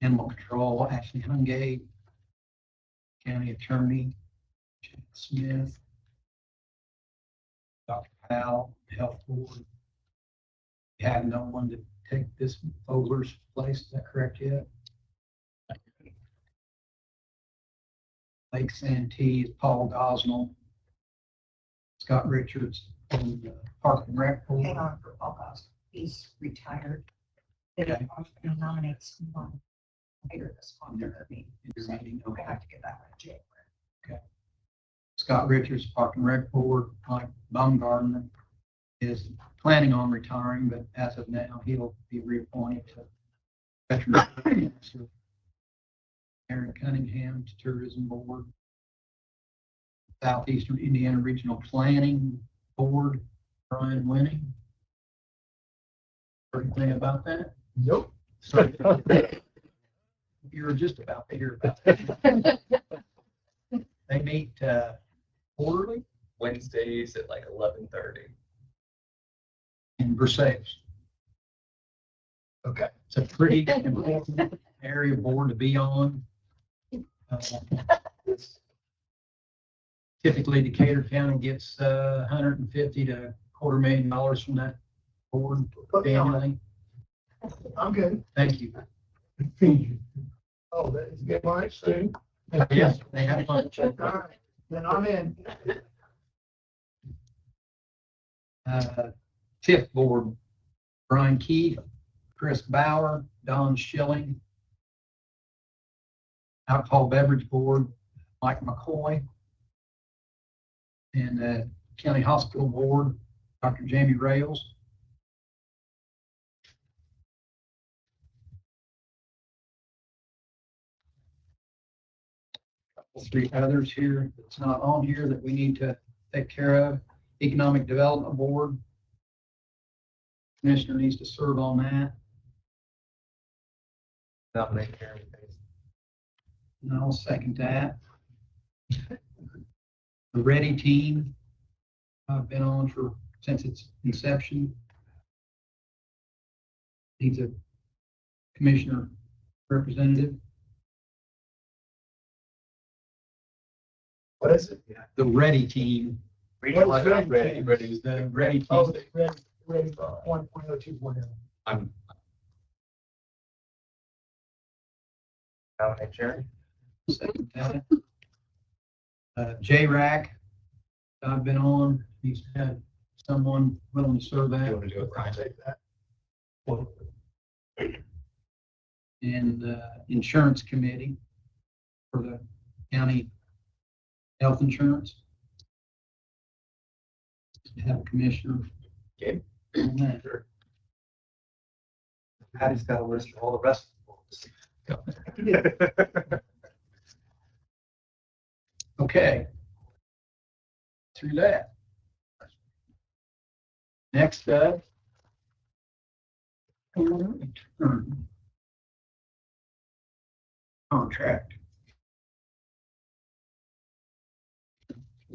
Animal control, Ashley Hungate, county attorney, Jack Smith, Dr. Powell, health board. You have no one to take this Vogler's place, is that correct yet? Lake Santee, Paul Gosnell, Scott Richards, and Park and Rec board. Hang on for Paul Gosnell. He's retired. Okay. They nominate someone later this month. Okay. We'll have to get that one in January. Okay. Scott Richards, Park and Rec board. Mike Baumgartner is planning on retiring, but as of now, he'll be reappointed to Veteran. Aaron Cunningham to Tourism Board. Southeastern Indiana Regional Planning Board, Brian Winning. Anything about that? Nope. So, you were just about to hear about it. They meet quarterly Wednesdays at like 11:30. in Versailles. Okay. It's a pretty important area board to be on. Typically, Decatur County gets $150,000 to $250,000 from that board annually. I'm good. Thank you. Oh, that is good lunch soon. Yes, they have lunch. All right, then I'm in. Fifth board, Brian Keith, Chris Bauer, Don Schilling. Alcohol Beverage Board, Mike McCoy. And County Hospital Board, Dr. Jamie Rails. Three others here that's not on here that we need to take care of. Economic Development Board. Commissioner needs to serve on that. Nominate Karen. And I'll second that. The Ready Team, I've been on since its inception. Needs a commissioner representative. What is it? The Ready Team. What is Ready? Ready. The Ready Team. Oh, ready for 1.0, 2.0. I'm Nominate Jeremy. Second that. J-RAC, I've been on, he's had someone willing to serve You that. want to do it, Brian? Take that. And insurance committee for the county health insurance. Have a commissioner. Okay. on that. Patty's got a list of all the rest. Okay. Through that. Next up. Contract.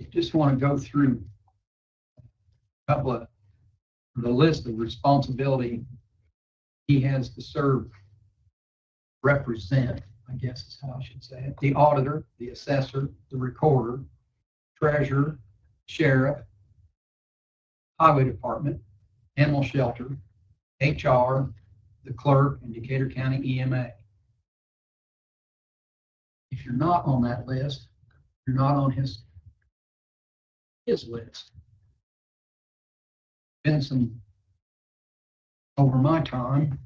Just want to go through a couple of the list of responsibility he has to serve, represent, I guess is how I should say it, the auditor, the assessor, the recorder, treasurer, sheriff, highway department, animal shelter, HR, the clerk, and Decatur County EMA. If you're not on that list, you're not on his list. Been some, over my time,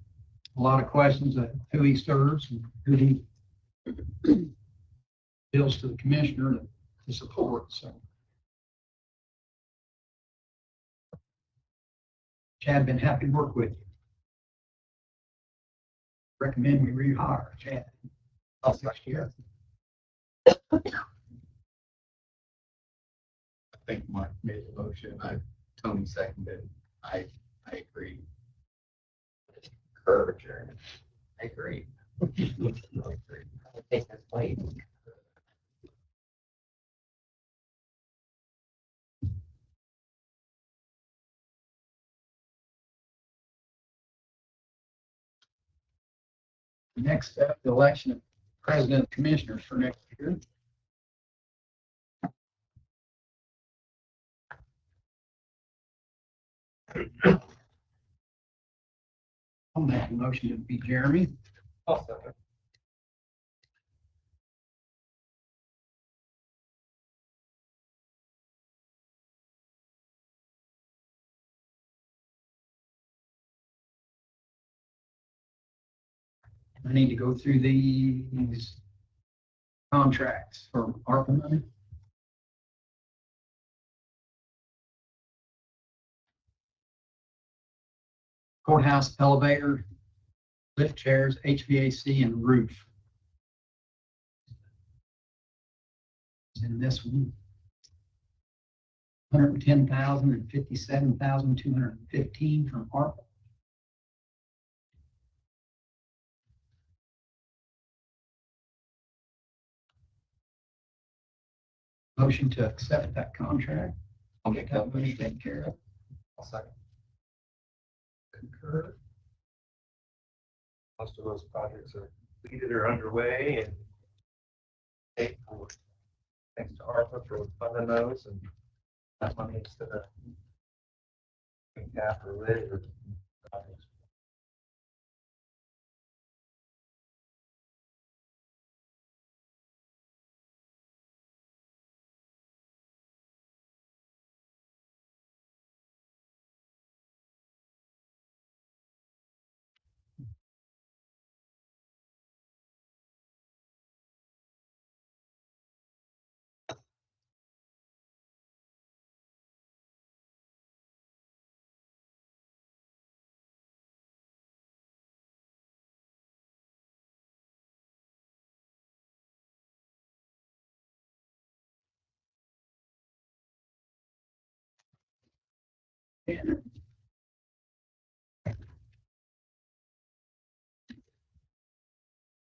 a lot of questions of who he serves and who he bills to the commissioner to support, so. Chad, been happy to work with you. Recommend we rehire Chad. Next year. I think Mark made the motion, Tony seconded, I agree. Concur, Jeremy. I agree. I agree. I think that's right. Next up, the election of president and commissioners for next year. I'll make a motion to be Jeremy. I need to go through these contracts for ARPA money. Courthouse elevator, lift chairs, HVAC, and roof. In this one, 110,000 and 57,215 from ARPA. Motion to accept that contract. I'll get that money taken care of. I'll second. Concur. Most of those projects are completed or underway and paid for. Thanks to ARPA for funding those and that money instead of half or lid or projects.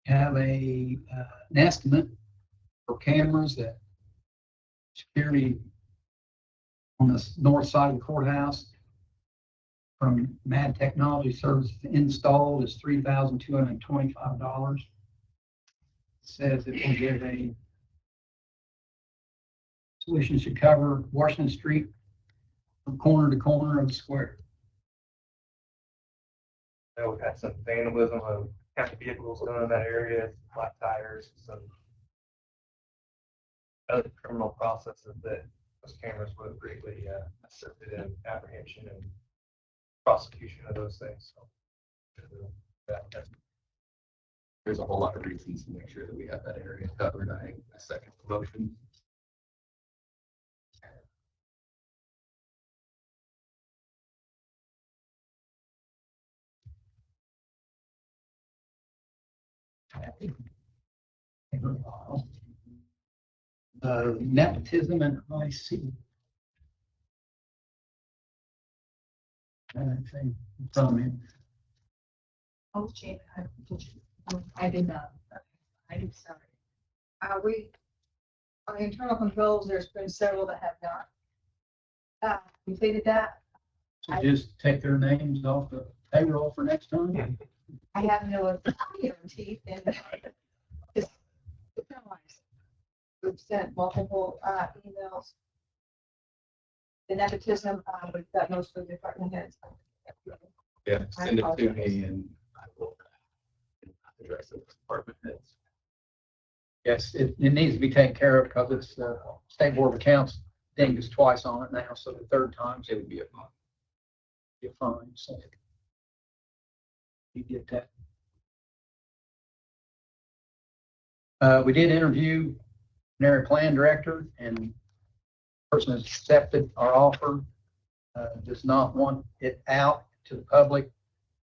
Have an estimate for cameras that security on the north side of the courthouse from Mad Technology Services installed is $3,225. Says it will give a solution should cover Washington Street from corner to corner of the square. Now we've had some vandalism of county vehicles going in that area, flat tires, some other criminal processes that those cameras would have greatly assisted in apprehension and prosecution of those things. So, that's There's a whole lot of reasons to make sure that we have that area covered. I second the motion. Nepotism and IC. Anything from him? Oh, Jane, I did not. I'm sorry. On the internal controls, there's been several that have not completed that. So just take their names off the payroll for next time? I have no guarantee and just we've sent multiple emails. The nepotism, we've got most of the department heads. Yeah, send it to me and I will address it with department heads. Yes, it needs to be taken care of because it's State Board of Accounts dinged us twice on it now, so the third time It would be a fine. you're fine. So you get that. We did interview an area plan director, and the person has accepted our offer. Does not want it out to the public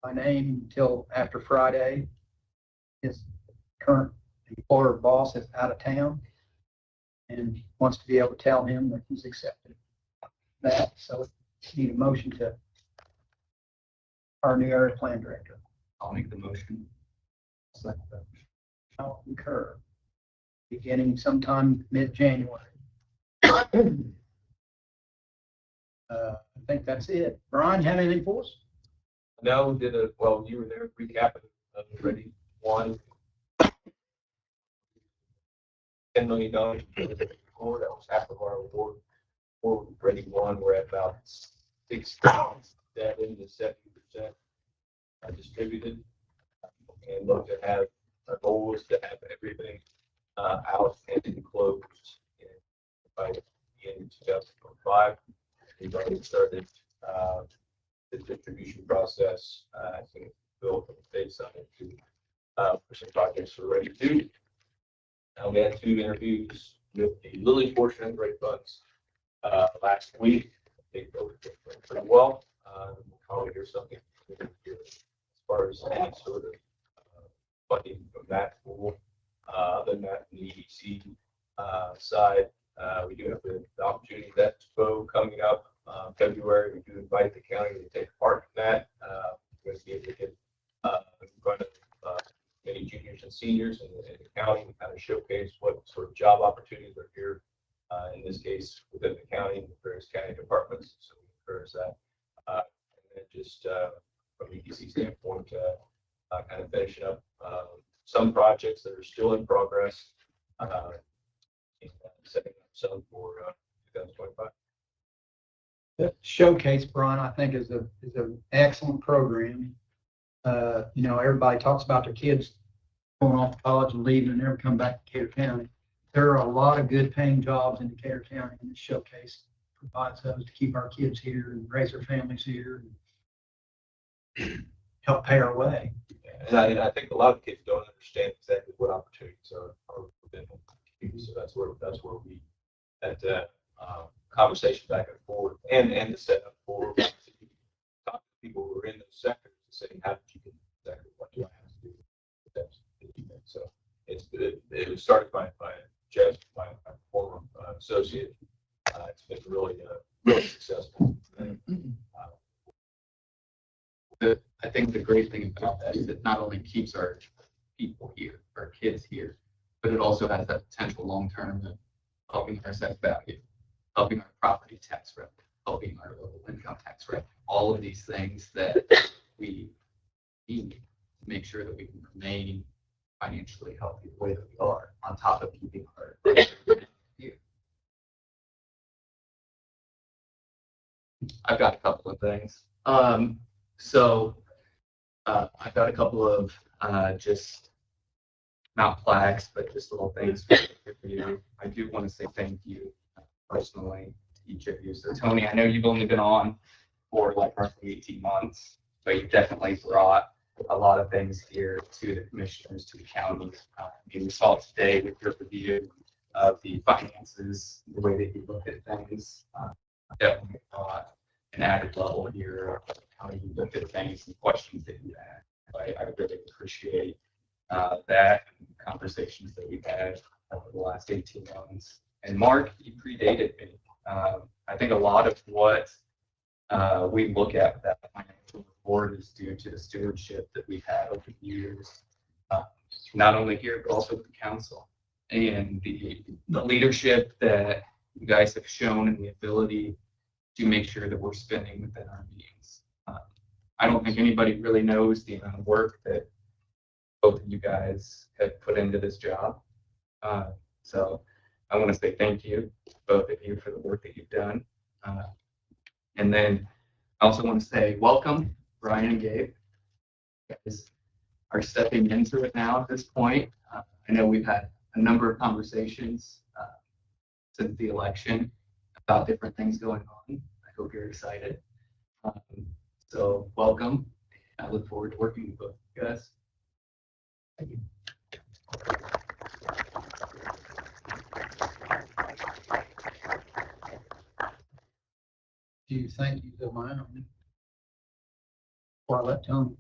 by name until after Friday. His current employer boss is out of town and wants to be able to tell him that he's accepted that. So need a motion to our new area plan director. I'll make the motion. I'll concur. Beginning sometime mid-January. I think that's it. Brian, you have anything for us? No, well, you were there recapping Ready One. $10 million. That was half of our award. For Ready One, we're at about 60% into 70% distributed. And look to have, our goal is to have everything out and closed by the end of 2025. We've already started the distribution process. I think Bill from the state side for some projects we're ready to do. We had 2 interviews with the Lilly portion of the Great Funds last week. I think those went pretty well. We'll probably hear something as far as any sort of funding from that pool. Other than that, in the EDC side, we do have the opportunity of that expo coming up February. We do invite the county to take part in that. We're going to be able to get in front of many juniors and seniors in the county and kind of showcase what sort of job opportunities are here. In this case, within the county, the various county departments. So we encourage that. And then just from an EDC standpoint, kind of finishing up some projects that are still in progress. And setting up some for 2025. The showcase, Brian, I think is an excellent program. Everybody talks about their kids going off to college and leaving and never come back to Decatur County. There are a lot of good paying jobs in Decatur County, and the showcase provides those to keep our kids here and raise their families here and help pay our way. And I think a lot of kids don't understand exactly what opportunities are within the community. So that's where we had conversation back and forth and to set up for talk to people who are in those sectors and saying, how did you get exactly what do I have to do? So it was started by Jeff, my former associate. It's been really successful. I think the great thing about that is it not only keeps our people here, our kids here, but it also has that potential long-term of helping our assessed value, helping our property tax revenue, helping our local income tax revenue, all of these things that we need to make sure that we can remain financially healthy the way that we are, on top of keeping our here. I've got a couple of things. I've got a couple of just not plaques, but just little things for you. I do want to say thank you personally to each of you. So Tony, I know you've only been on for like roughly 18 months, but you definitely brought a lot of things here to the commissioners, to the county. I mean, we saw it today with your review of the finances, the way that you look at things. Definitely brought an added level here of how you look at things and questions that you had. I really appreciate that and conversations that we've had over the last 18 months. And Mark, you predated me. I think a lot of what we look at with that financial report is due to the stewardship that we've had over the years, not only here, but also with the council and the leadership that you guys have shown and the ability to make sure that we're spending within our means. I don't think anybody really knows the amount of work that both of you guys have put into this job. So I want to say thank you, both of you, for the work that you've done. And then I also want to say welcome, Brian and Gabe. You guys are stepping into it now at this point. I know we've had a number of conversations since the election about different things going on. I hope you're excited. So welcome. I look forward to working with both of you guys. Thank you. Thank you to my own. Before I let Tony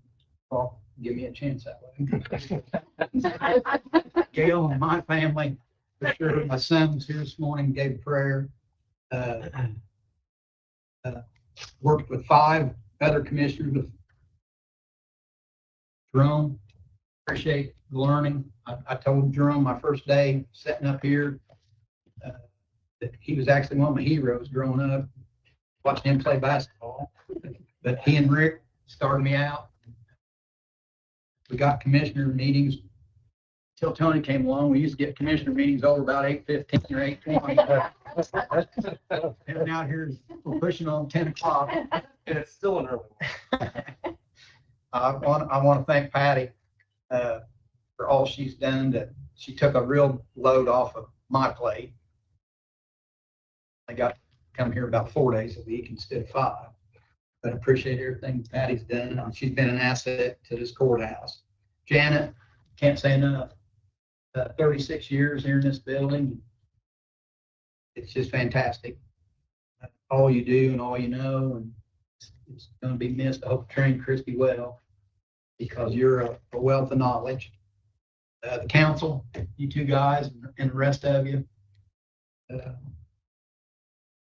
talk, give me a chance that way. Gail and my family, for sure. My son was here this morning, gave prayer. Worked with 5 other commissioners with Jerome. Appreciate the learning. I told Jerome my first day setting up here that he was actually one of my heroes growing up, watching him play basketball. But he and Rick started me out. We got commissioner meetings till Tony came along. We used to get commissioner meetings over about 8:15 or 8:20. And out here we're pushing on 10 o'clock. And it's still an early one. I want to thank Patty for all she's done. That she took a real load off of my plate. I got to come here about 4 days a week instead of 5. But I appreciate everything Patty's done. And she's been an asset to this courthouse. Janet, can't say enough. 36 years here in this building. It's just fantastic. All you do and all you know, and it's going to be missed. I hope to train Christy well because you're a wealth of knowledge. The council, you 2 guys, and the rest of you,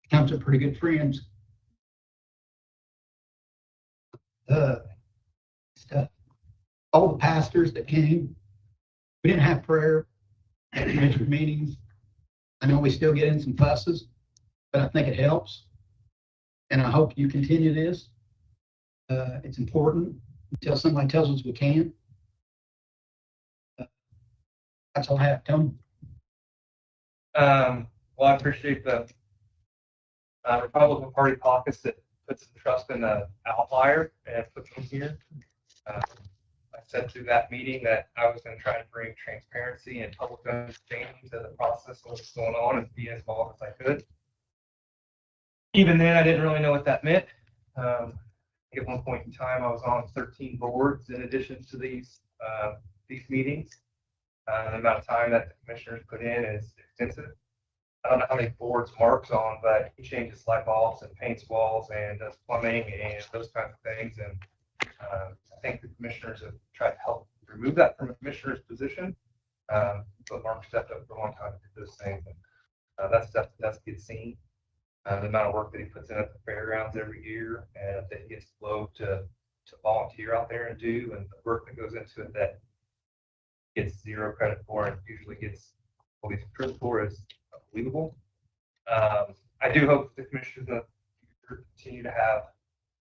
comes to pretty good friends. All the pastors that came, we didn't have prayer at commission meetings. I know we still get in some fusses, but I think it helps. And I hope you continue this. It's important until somebody tells us we can. That's all I have, Tony. Well, I appreciate the Republican Party caucus that puts some trust in the outlier and puts them here. I said through that meeting that I was going to try to bring transparency and public understanding to the process of what's going on and be as involved as I could. Even then, I didn't really know what that meant. At one point in time, I was on 13 boards in addition to these meetings. The amount of time that the commissioners put in is extensive. I don't know how many boards Mark's on, but he changes light bulbs and paints walls and does plumbing and those kinds of things. And I think the commissioners have tried to help remove that from a commissioner's position. But Mark stepped up for a long time to do those things. And that stuff does get seen. The amount of work that he puts in at the fairgrounds every year and that he gets flow to volunteer out there and do, and the work that goes into it that gets 0 credit for and usually gets at least credit for is unbelievable. I do hope the commissioners in the future continue to have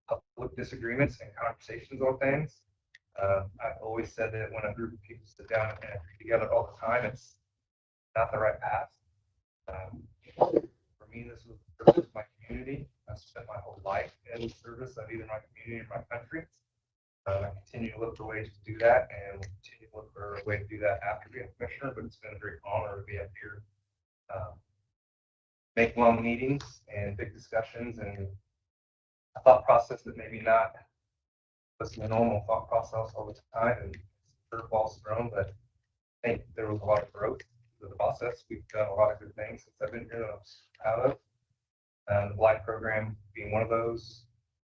public disagreements and conversations on things. I've always said that when a group of people sit down and agree together all the time, it's not the right path. For me, this was the service of my community. I've spent my whole life in service of either my community or my country. I continue to look for ways to do that and we'll continue to look for a way to do that after being commissioner, but it's been a great honor to be up here. Make long meetings and big discussions and a thought process that maybe not was the normal thought process all the time and curveballs thrown, but I think there was a lot of growth to the process. We've done a lot of good things since I've been here that I'm proud of. The blight program being one of those,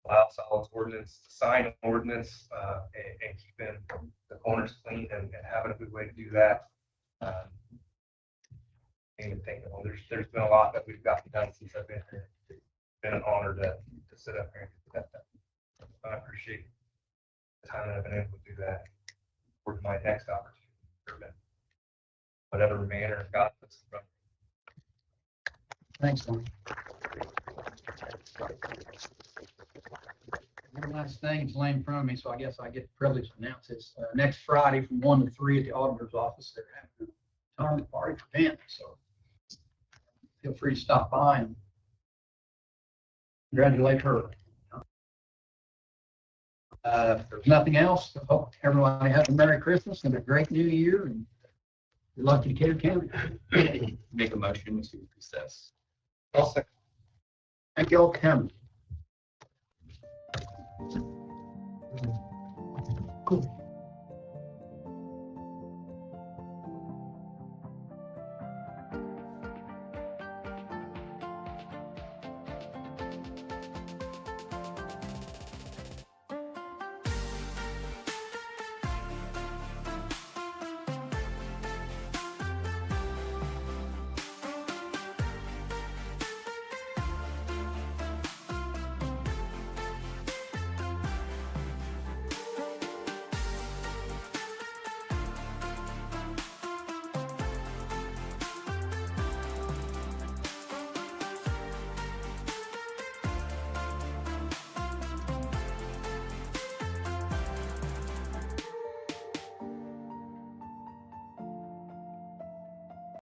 allow solids ordinance, the sign ordinance, and keeping the corners clean and having a good way to do that. And think, there's been a lot that we've gotten done since I've been here. It's been an honor to sit up here and do that. I appreciate the time that I've been able to do that for my next opportunity. Whatever manner God puts in front of me. Thanks, Lon. One last thing, it's laying in front of me, so I guess I get the privilege to announce this. Next Friday from 1 to 3 at the auditor's office, they're having a retirement party for Ben, so feel free to stop by and congratulate her. If there's nothing else, I hope everybody has a Merry Christmas and a great New Year, and good luck to Decatur County. Make a motion to recess. I'll second. Thank you all for coming.